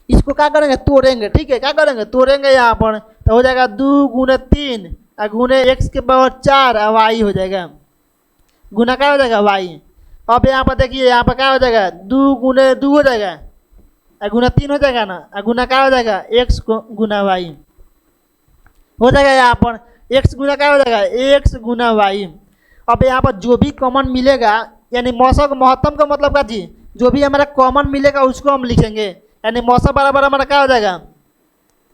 इसको क्या करेंगे, तोड़ेंगे, ठीक है। क्या करेंगे, तोड़ेंगे यहाँ पर, तो हो जाएगा 2 गुने 3 गुने x के बराबर 4 और y हो जाएगा। गुना क्या हो जाएगा वाई। अब यहाँ पर देखिए यहाँ पर क्या हो जाएगा 2 गुने 2 हो जाएगा, गुना 3 हो जाएगा ना, गुना क्या हो जाएगा एक्स गुना वाई हो जाएगा। यहाँ पर एक्स गुना क्या हो जाएगा एक्स गुना वाई। अब यहाँ पर जो भी कॉमन मिलेगा यानी मौसा का महत्तम का मतलब क्या जी, जो भी हमारा कॉमन मिलेगा उसको हम लिखेंगे, यानी मौसा बराबर हमारा क्या हो जाएगा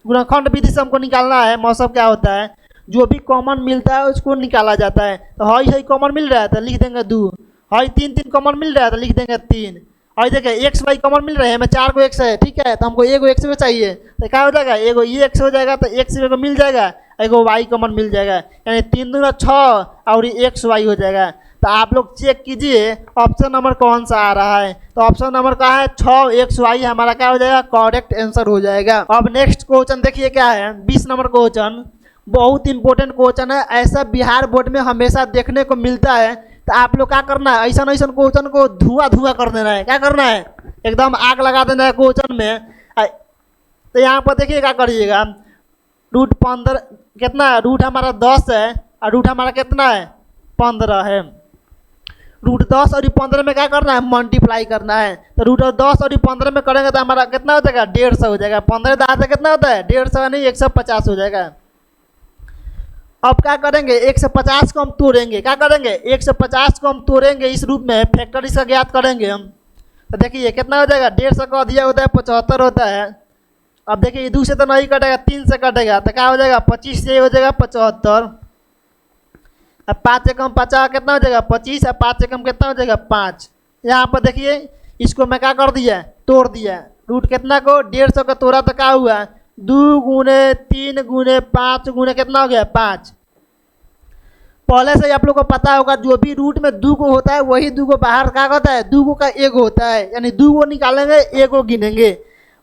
गुणनखंड विधि से हमको निकालना है। मौसम क्या होता है, जो भी कॉमन मिलता है उसको निकाला जाता है। तो हई कॉमन मिल रहा है तो लिख देंगे 2, हई 3 कॉमन मिल रहा है तो लिख देंगे 3। और देखिए एक्स वाई कॉमन मिल रहे हैं, हमें 4 को एक्स है, ठीक है, तो हमको एगो एक्स में चाहिए तो क्या हो जाएगा एगो ये एक्स हो जाएगा, तो एक्स एगो मिल जाएगा, एगो वाई कॉमन मिल जाएगा, यानी 3 दूना 6 और एक्स वाई हो जाएगा। तो आप लोग चेक कीजिए ऑप्शन नंबर कौन सा आ रहा है, तो ऑप्शन नंबर का है 6 एक्स वाई हमारा क्या हो जाएगा करेक्ट आंसर हो जाएगा। अब नेक्स्ट क्वेश्चन देखिए क्या है 20 नंबर क्वेश्चन, बहुत इंपॉर्टेंट क्वेश्चन है, ऐसा बिहार बोर्ड में हमेशा देखने को मिलता है। तो आप लोग क्या करना है ऐसा ऐसा क्वेश्चन को धुआं कर देना है, क्या करना है एकदम आग लगा देना है क्वेश्चन में। तो यहाँ पर देखिए क्या करिएगा रूट 15 कितना है, रूट हमारा 10 है और रूट हमारा कितना है 15 है। रूट 10 और 15 में क्या करना है मल्टीप्लाई करना है, तो रूट 10 और 15 में करेंगे तो हमारा कितना हो जाएगा 150 हो जाएगा। 15 10 से कितना होता है 150 नहीं 150 हो जाएगा। अब क्या करेंगे 150 को हम तोड़ेंगे, क्या करेंगे 150 को हम तोड़ेंगे इस रूप में, फैक्टर इसका ज्ञात करेंगे हम। तो देखिए कितना हो जाएगा 150 का दिया होता है 75 होता है। अब देखिए 2 से तो नहीं कटेगा 3 से कटेगा, तो क्या हो जाएगा 25 से हो जाएगा 75। अब 5 से कम 50 कितना हो जाएगा 25, और 5 से कम कितना हो जाएगा 5। यहाँ पर देखिए इसको मैं क्या कर दिया तोड़ दिया, रूट कितना को 150 का तोड़ा तो क्या हुआ 2 गुने 3 गुने 5 गुने कितना हो गया 5। पहले से ही आप लोग को पता होगा जो भी रूट में 2 को होता है वही 2 को बाहर क्या होता है 2 का 1 होता है, यानी 2 को निकालेंगे 1 को गिनेंगे।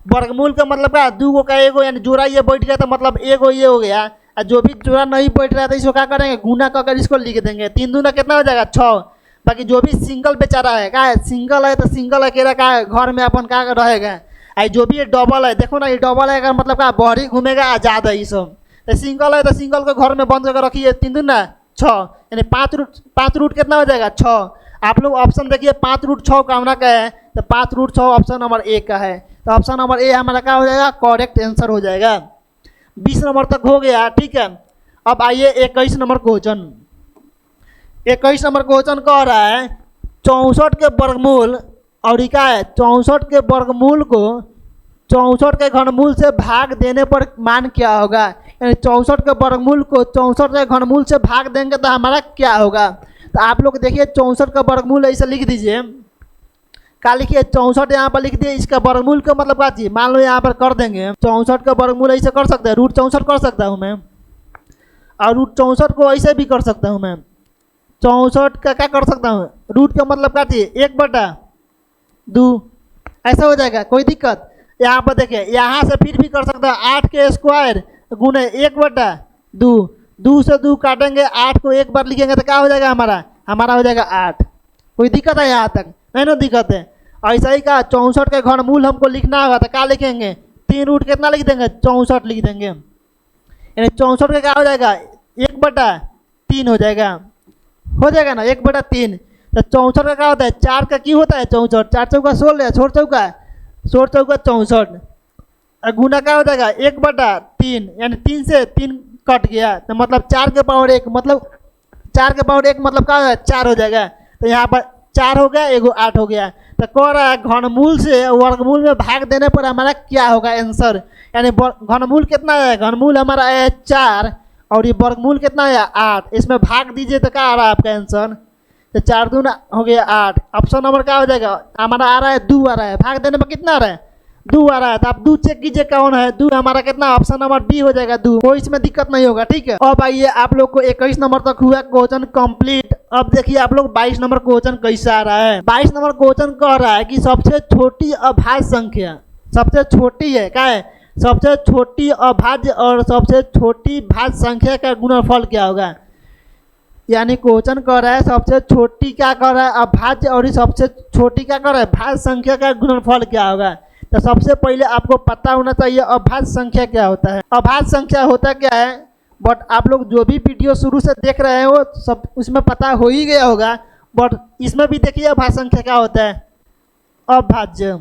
वर्गमूल का मतलब क्या 2 का 1 यानी जोड़ा ये बैठ गया तो मतलब 1 ये हो गया, और जो भी जोड़ा नहीं बैठ रहा था इसको क्या करेंगे गुना कर इसको लिख देंगे। 3 दूना कितना हो जाएगा 6। बाकी जो भी सिंगल बेचारा है क्या है सिंगल है तो सिंगल अकेला क्या है घर में अपन क्या रहेगा। आई जो भी ये डबल है देखो ना ये डबल है मतलब क्या बहरी घूमेगा आजाद है ये सब। तो सिंगल है तो सिंगल को घर में बंद करके रखिए 3 दूना 6 यानी 5 रूट कितना हो जाएगा 6। आप लोग ऑप्शन देखिए 5 रूट 6 कामना का है तो 5 रूट 6 ऑप्शन नंबर ए का है, तो ऑप्शन नंबर ए हमारा क्या हो जाएगा करेक्ट आंसर हो जाएगा। 20 नंबर तक हो गया, ठीक है। अब आइए 21 नंबर क्वेश्चन। 21 नंबर क्वेश्चन कह रहा है 64 के वर्गमूल और क्या है 64 के वर्गमूल को 64 के घनमूल से भाग देने पर मान क्या होगा, यानी 64 के वर्गमूल को 64 के घनमूल से भाग देंगे तो हमारा क्या होगा। तो आप लोग देखिए 64 का वर्गमूल ऐसे लिख दीजिए, क्या लिखिए 64 यहाँ पर लिख दिए, इसका वर्गमूल का मतलब क्या चीज मान लो यहाँ पर कर देंगे 64 का वर्गमूल ऐसे कर सकते हैं रूट 64 कर सकता हूँ मैं, और रूट 64 को ऐसे भी कर सकता हूँ मैं। 64 का क्या कर सकता हूँ रूट का मतलब क्या चाहिए 1/2 ऐसा हो जाएगा, कोई दिक्कत। यहाँ पर देखिए यहाँ से फिर भी कर सकता है 8 के स्क्वायर गुने 1/2, 2 से 2 काटेंगे 8 को एक बार लिखेंगे तो क्या हो जाएगा हमारा हो जाएगा 8। कोई दिक्कत है यहाँ तक नहीं ना दिक्कत है। ऐसा ही का 64 के घनमूल हमको लिखना होगा तो क्या लिखेंगे 3 रूट कितना लिख देंगे 64 लिख देंगे, यानी 64 का क्या हो जाएगा 1/3 हो जाएगा ना 1/3। तो 64 का क्या होता है 4 का क्यों होता है 64, 4 चौका 16 छोड़ चौका 64 गुना क्या हो जाएगा 1/3 यानी 3 से 3 कट गया तो मतलब 4 के पावर 1 मतलब 4 के पावर 1 मतलब क्या होगा 4 हो जाएगा। तो यहाँ पर 4 हो गया एगो 8 हो गया। तो कह रहा है घनमूल से वर्गमूल में भाग देने पर हमारा क्या होगा आंसर, यानी घनमूल कितना है घनमूल हमारा है 4 और ये वर्गमूल कितना है 8, इसमें भाग दीजिए तो क्या आ रहा है आपका आंसर। तो 4 दूना हो गया 8, ऑप्शन नंबर क्या हो जाएगा हमारा आ रहा है 2 आ रहा है, भाग देने पर कितना आ रहा है 2 आ रहा है। तो आप 2 चेक कीजिए कौन है 2 हमारा कितना ऑप्शन नंबर बी हो जाएगा 2, कोई इसमें दिक्कत नहीं होगा, ठीक है। अब आइए आप लोग को 21 नंबर तक हुआ क्वेश्चन कंप्लीट। अब देखिए आप लोग 22 नंबर क्वेश्चन कैसे आ रहा है। 22 नंबर क्वेश्चन कह रहा है कि सबसे छोटी अभाज्य संख्या सबसे छोटी है क्या है सबसे छोटी अभाज्य और सबसे छोटी भाज्य संख्या का गुणनफल क्या होगा, यानी क्वेश्चन कह रहा है सबसे छोटी क्या कर रहा है अभाज्य और सबसे छोटी क्या कर रहा है भाज्य संख्या का गुणनफल क्या होगा। तो सबसे पहले आपको पता होना चाहिए अभाज्य संख्या क्या होता है। अभाज्य संख्या होता क्या है बट आप लोग जो भी वीडियो शुरू से देख रहे हैं वो सब उसमें पता हो ही गया होगा, बट इसमें भी देखिए अभाज्य संख्या क्या होता है, अभाज्य,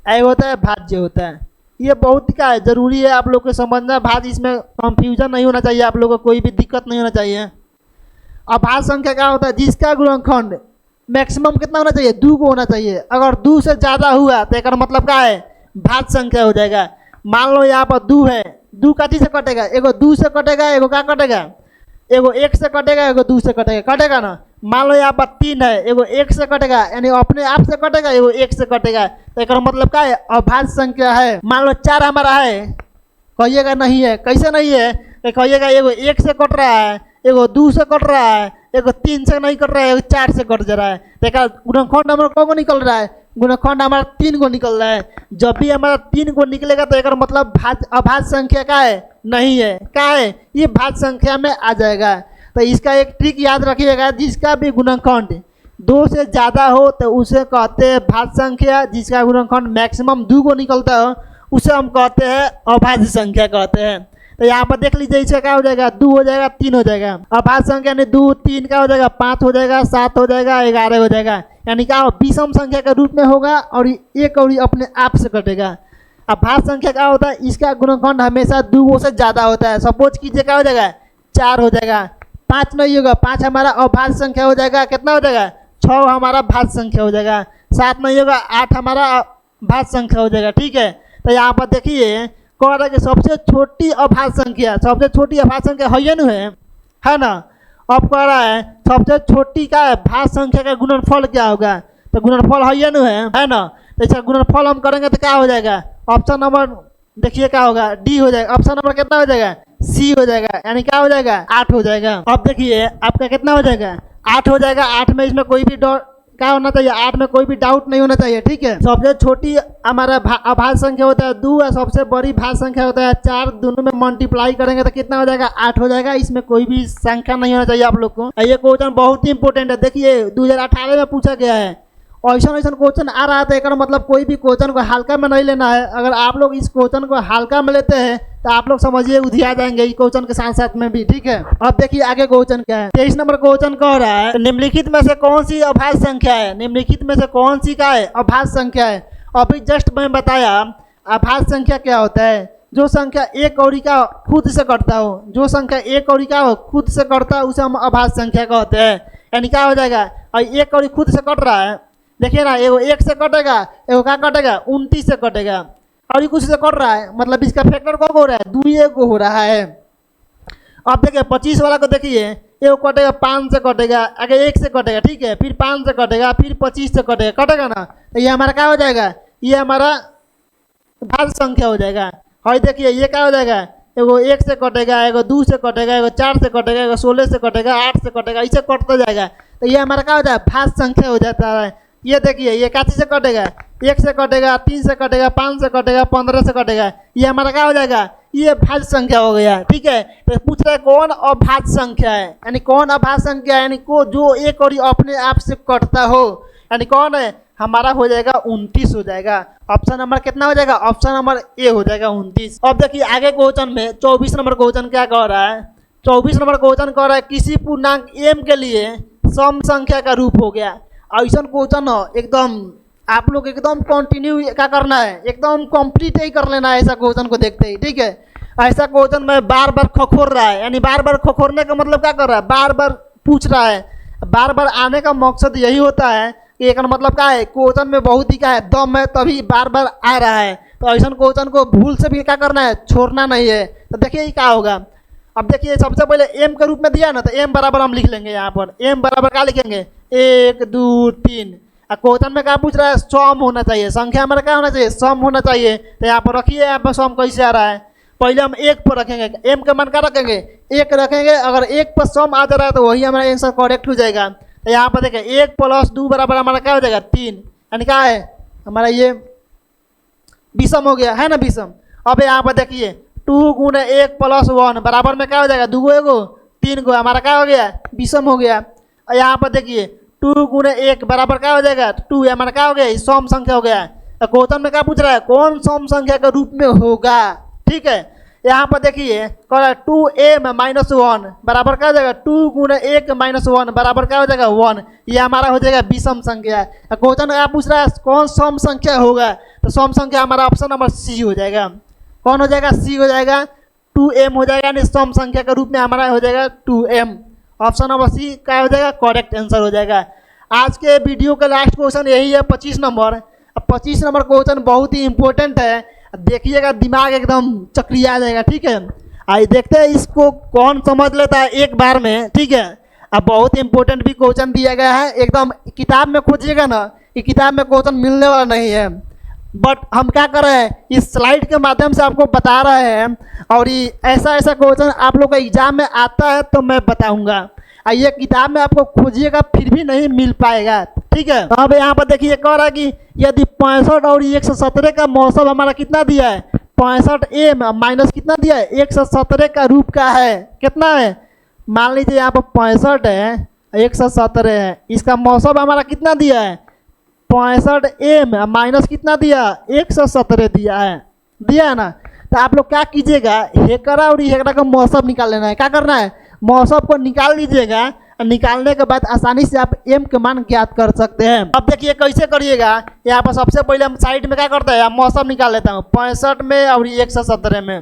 एक होता है भाज्य होता है। ये बहुत क्या है जरूरी है आप लोग को समझना, भाज्य इसमें कंफ्यूजन नहीं होना चाहिए, आप लोग को कोई भी दिक्कत नहीं होना चाहिए। अभाज्य संख्या क्या होता है, जिसका गुणनखंड मैक्सिमम कितना होना चाहिए, 2 को होना चाहिए। अगर 2 से ज़्यादा हुआ तो एक मतलब क्या है, भाज्य संख्या हो जाएगा। मान लो यहाँ पर 2 है, 2 काटी से कटेगा, एगो 2 से कटेगा, एगो क्या कटेगा, एगो 1 से कटेगा, एगो 2 से कटेगा, कटेगा ना। मान लो यहाँ पर 3 है, एगो 1 से कटेगा, यानी अपने आप से कटेगा, एगो 1 से कटेगा, तो एक मतलब क्या है, अभाज्य संख्या है। मान लो 4 हमारा है, कहिएगा नहीं है, कैसे नहीं है, तो कहिएगा एगो 1 से कट रहा है, एगो 2 से कट रहा है, एगो 3 से नहीं कट रहा है, एगो 4 से कट जा रहा है। देखा गुणनखंड हमारा को निकल रहा है, गुणनखंड हमारा 3 को निकल रहा है। जब भी हमारा 3 को निकलेगा तो एक मतलब अभाज्य संख्या का है, नहीं है, क्या है, ये भाज्य संख्या में आ जाएगा। तो इसका एक ट्रिक याद रखिएगा, जिसका भी गुणनखंड 2 से ज़्यादा हो तो उसे कहते हैं भाज्य संख्या, जिसका गुणनखंड मैक्सिमम 2 को निकलता हो उसे हम कहते हैं अभाज्य संख्या कहते हैं। तो यहाँ पर देख लीजिए, इसका क्या हो जाएगा, 2 हो जाएगा, 3 हो जाएगा। अभाज्य संख्या यानी 2 3 क्या हो जाएगा, 5 हो जाएगा, 7 हो जाएगा, 11 हो जाएगा, यानी क्या विषम संख्या के रूप में होगा और एक और अपने आप से कटेगा। अब भाज्य संख्या क्या होता है, इसका गुणनखंड हमेशा 2 से ज़्यादा होता है। सपोज कीजिए क्या हो जाएगा, 4 हो जाएगा, 5 नहीं होगा, 5 हमारा अभाज्य संख्या हो जाएगा, कितना हो जाएगा, 6 हमारा भाज्य संख्या हो जाएगा, 7 नहीं होगा, 8 हमारा भाज्य संख्या हो जाएगा। ठीक है, तो यहाँ पर देखिए कह रहा है कि सबसे छोटी अभाज्य संख्या, सबसे छोटी अभाज्य संख्या है ना। अब कह रहा है सबसे छोटी का भाज्य संख्या का गुणनफल क्या होगा, तो गुणनफल है ना। तो इसका गुणनफल हम करेंगे तो क्या हो जाएगा, ऑप्शन नंबर देखिए क्या होगा, डी हो जाएगा। ऑप्शन नंबर कितना हो जाएगा, सी हो जाएगा, यानी क्या हो जाएगा, 8 हो जाएगा। अब देखिए आपका कितना हो जाएगा, 8 हो जाएगा। 8 में इसमें कोई भी क्या होना चाहिए, 8 में कोई भी डाउट नहीं होना चाहिए। ठीक है, सबसे छोटी हमारा अभाज्य संख्या होता है 2 और सबसे बड़ी भाज्य संख्या होता है 4। दोनों में मल्टीप्लाई करेंगे तो कितना हो जाएगा, 8 हो जाएगा। इसमें कोई भी संख्या नहीं होना चाहिए आप लोग को। ये क्वेश्चन बहुत ही इंपॉर्टेंट है, देखिए 2018 में पूछा गया है। ऐसा क्वेश्चन आ रहा था, एक मतलब कोई भी क्वेश्चन को हल्का में नहीं लेना है। अगर आप लोग इस क्वेश्चन को हल्का में लेते हैं तो आप लोग समझिए उधिया जाएंगे इस क्वेश्चन के साथ साथ में भी। ठीक है, अब देखिए आगे क्वेश्चन क्या है। 23 नंबर क्वेश्चन कह रहा है, निम्नलिखित में से कौन सी अभाज्य संख्या है, निम्नलिखित में से कौन सी का है अभाज्य संख्या है। अभी जस्ट मैं बताया अभाज्य संख्या क्या होता है, जो संख्या एक कौड़ी का खुद से कटता हो, जो संख्या एक कौड़ी का हो खुद से कटता है उसे हम अभाज्य संख्या कहते हैं। यानी क्या हो जाएगा, और एक कौड़ी खुद से कट रहा है, देखिए ना, एगो 1 से कटेगा, एगो क्या कटेगा 29 से कटेगा, और ये कुछ से कट रहा है, मतलब इसका फैक्टर कब हो रहा है, 2 को हो रहा है। अब देखिए 25 वाला को देखिए, एगो कटेगा 5 से कटेगा, आगे 1 से कटेगा, ठीक है, फिर 5 से कटेगा, फिर 25 से कटेगा, कटेगा ना। तो ये हमारा क्या हो जाएगा, ये हमारा भाज्य संख्या हो जाएगा। और देखिए ये क्या हो जाएगा, एगो 1 से कटेगा, एगो 2 से कटेगा, एगो 4 से कटेगा, एगो 16 से कटेगा, 8 से कटेगा, इसे कटता जाएगा। तो ये हमारा क्या हो जाएगा, भाज्य संख्या हो जाता है। ये देखिए ये काची से कटेगा, 1 से कटेगा, 3 से कटेगा, 5 से कटेगा, 15 से कटेगा, ये हमारा क्या हो जाएगा, ये भाज्य संख्या हो गया। ठीक है, तो पूछ रहा है कौन अभाज्य संख्या है, यानी कौन अभाज्य संख्या है, यानी को जो एक और अपने आप से कटता हो, यानी कौन है, हमारा हो जाएगा 29 हो जाएगा। ऑप्शन नंबर कितना हो जाएगा, ऑप्शन नंबर ए हो जाएगा 29। अब देखिए आगे क्वेश्चन में 24 नंबर क्वेश्चन क्या कह रहा है। 24 नंबर क्वेश्चन कह रहा है, किसी पूर्णांक m के लिए सम संख्या का रूप हो गया। ऐसा क्वेश्चन एकदम आप लोग एकदम कंटिन्यू क्या करना है, एकदम कंप्लीट ही कर लेना है ऐसा क्वेश्चन को देखते ही। ठीक है, ऐसा क्वेश्चन में बार बार खखोर रहा है, यानी बार बार खखोरने का मतलब क्या कर रहा है, बार बार पूछ रहा है। बार बार आने का मकसद यही होता है कि एक मतलब क्या है, क्वेश्चन में बहुत ही क्या है दम है, तभी बार बार आ रहा है। तो ऐसा क्वेश्चन को भूल से भी क्या करना है, छोड़ना नहीं है। तो देखिए ये क्या होगा। अब देखिए सबसे पहले m के रूप में दिया ना, तो m बराबर हम लिख लेंगे। यहाँ पर m बराबर क्या लिखेंगे, 1 2 3। क्वेश्चन में क्या पूछ रहा है, सम होना चाहिए, संख्या हमारा क्या होना चाहिए, सम होना चाहिए। तो यहाँ पर रखिए, यहाँ पर सम कैसे आ रहा है, पहले हम 1 पर रखेंगे, m का मान क्या रखेंगे, 1 रखेंगे। अगर 1 पर सम आ जा रहा है तो वही हमारा आंसर करेक्ट हो जाएगा। तो यहाँ पर देखिए 1 + 2 बराबर हमारा क्या हो जाएगा 3, यानी क्या है हमारा ये विषम हो गया है ना, विषम। अब यहाँ पर देखिए 2 × 1 + 1 बराबर में क्या हो जाएगा, 2 एगो 3 गो, हमारा क्या हो गया, विषम हो गया। और यहाँ पर देखिए 2 × 1 बराबर क्या हो जाएगा 2, हमारा क्या हो गया, सम संख्या हो गया। तो क्वेश्चन में क्या पूछ रहा है, कौन सम संख्या के रूप में होगा। ठीक है, यहाँ पर देखिए कह रहा है 2m-1 बराबर क्या हो जाएगा 2 गुना 1-1 बराबर क्या हो जाएगा 1। ये हमारा हो जाएगा विषम संख्या। क्वेश्चन आप पूछ रहा है कौन सम संख्या होगा, तो सम संख्या हमारा ऑप्शन नंबर सी हो जाएगा। कौन हो जाएगा, सी हो जाएगा, 2m हो जाएगा, यानी सम संख्या के रूप में हमारा हो जाएगा 2m। ऑप्शन नंबर सी क्या हो जाएगा, करेक्ट आंसर हो जाएगा। आज के वीडियो का लास्ट क्वेश्चन यही है 25 नंबर। अब 25 नंबर क्वेश्चन बहुत ही इंपॉर्टेंट है, देखिएगा दिमाग एकदम चक्रिया जाएगा, ठीक है। आइए देखते हैं इसको कौन समझ लेता है एक बार में, ठीक है। अब बहुत इंपॉर्टेंट भी क्वेश्चन दिया गया है, एकदम किताब में खोजिएगा ना कि किताब में क्वेश्चन मिलने वाला नहीं है, बट हम क्या कर रहे हैं इस स्लाइड के माध्यम से आपको बता रहे हैं। और ये ऐसा ऐसा क्वेश्चन आप लोग का एग्जाम में आता है तो मैं बताऊंगा, ये किताब में आपको खोजिएगा फिर भी नहीं मिल पाएगा, ठीक है। अब यहाँ पर देखिए कह रहा है कि यदि 65 और 117 का मौसम हमारा कितना दिया है, 65m माइनस कितना दिया है 117 का रूप का है, कितना है, मान लीजिए यहाँ पर 65 है 117 है, इसका मौसम हमारा कितना दिया है 65m माइनस कितना दिया 117 दिया है ना। तो आप लोग क्या कीजिएगा, हेकड़ा और हेकड़ा का मौसम निकाल लेना है। क्या करना है, मौसम को निकाल लीजिएगा, निकालने के बाद आसानी से आप m के मान ज्ञात कर सकते हैं। अब देखिए कैसे करिएगा, यहाँ पर सबसे पहले हम साइड में क्या करते हैं, मौसम निकाल लेता हूँ 65 में और 117 में।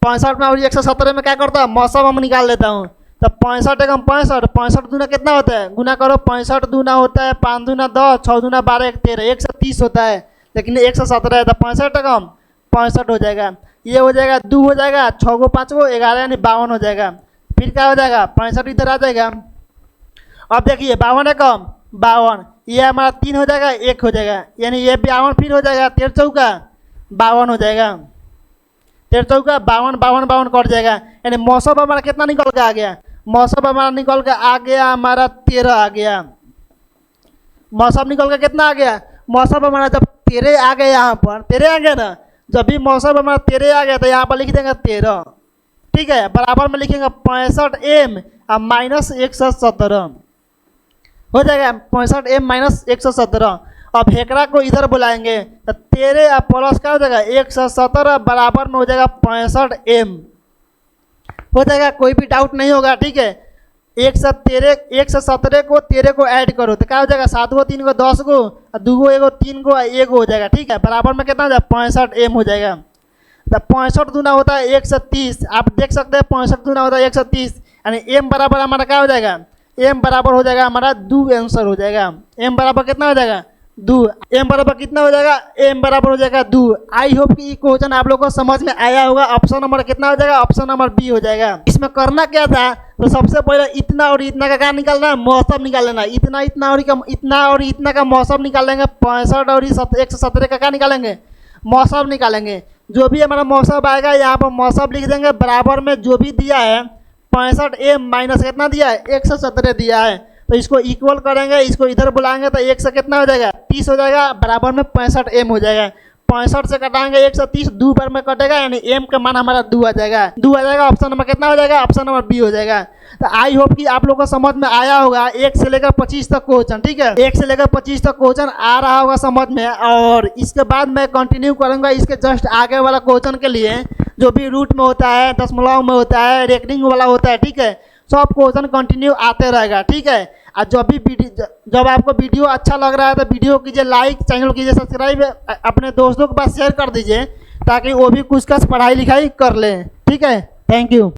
65 में और 117 में क्या करता है, मौसम हम निकाल लेता हूँ। तो 65 एकम 65 दूना कितना होता है, गुना करो, 65 दूना होता है 5 दूना 10, 6 दूना 12, 1 13, 130 होता है, लेकिन 117 है तो 65 एकम 65 हो जाएगा। ये हो जाएगा 2 हो जाएगा, 6 को 5 को 11 यानी 52 हो जाएगा। फिर क्या हो जाएगा 65 इधर आ जाएगा। अब देखिए 52 एकम 52, ये हमारा 3 हो जाएगा 1 हो जाएगा, यानी ये 52 फिर हो जाएगा, 13 चौका 52 हो जाएगा, 13 चौका 52 52 52 कट जाएगा। यानी मौसम हमारा कितना निकल के आ गया, मौसम हमारा निकल के आ गया हमारा 13 आ गया। मौसम निकल के कितना आ गया, मौसम हमारा जब 13 आ गया, यहाँ पर 13 आ गया ना, जब भी मौसम हमारा 13 आ गया तो यहाँ पर लिख देंगे 13, ठीक है। बराबर में लिखेंगे 65m माइनस 117 हो जाएगा, 65m माइनस 117। अब हेकड़ा को इधर बुलाएंगे तो 13 प्लस क्या हो जाएगा 117 बराबर में हो जाएगा 65m हो जाएगा, कोई भी डाउट नहीं होगा, ठीक है। 117 को 13 को ऐड करो तो क्या हो जाएगा, 7 को 3 को 10 को 2 को 1 को 3 को 1 हो जाएगा, ठीक है। बराबर में कितना हो जाएगा 65m हो जाएगा। तो 65 दूना होता है 130, आप देख सकते हैं 65 दूना होता है 130, यानी m बराबर हमारा क्या हो जाएगा, m बराबर हो जाएगा हमारा 2 आंसर हो जाएगा। m बराबर कितना हो जाएगा 2, m बराबर कितना हो जाएगा, m बराबर हो जाएगा 2। आई होप कि ये क्वेश्चन आप लोगों को समझ में आया होगा। ऑप्शन नंबर कितना हो जाएगा, ऑप्शन नंबर बी हो जाएगा। इसमें करना क्या था, तो सबसे पहले इतना और इतना का क्या निकालना है, मौसम निकाल लेना। इतना इतना और इतना का मौसम निकाल लेंगे, 65 और 117 का क्या निकालेंगे, मौसम निकालेंगे। जो भी हमारा मौसम आएगा यहाँ पर मौसम लिख देंगे, बराबर में जो भी दिया है 65m माइनस कितना दिया है 117 दिया है, तो इसको इक्वल करेंगे, इसको इधर बुलाएंगे तो 1 से कितना हो जाएगा 30 हो जाएगा, बराबर में 65m हो जाएगा। 65 से कटाएंगे 130, 2 बार में कटेगा, यानी m का मान हमारा 2 आ जाएगा, 2 आ जाएगा। ऑप्शन नंबर कितना हो जाएगा, ऑप्शन नंबर बी हो जाएगा। तो आई होप कि आप लोगों को समझ में आया होगा 1 से लेकर 25 तक क्वेश्चन, ठीक है। 1 से लेकर 25 तक क्वेश्चन आ रहा होगा समझ में, और इसके बाद मैं कंटिन्यू करूंगा इसके जस्ट आगे वाला क्वेश्चन के लिए, जो भी रूट में होता है, दशमलव में होता है, रेकनिंग वाला होता है, ठीक है। सब क्वेश्चन कंटिन्यू आते रहेगा, ठीक है। और जब आपको वीडियो अच्छा लग रहा है तो वीडियो कीजिए लाइक, चैनल कीजिए सब्सक्राइब, अपने दोस्तों के पास शेयर कर दीजिए ताकि वो भी कुछ पढ़ाई लिखाई कर लें, ठीक है। Thank you.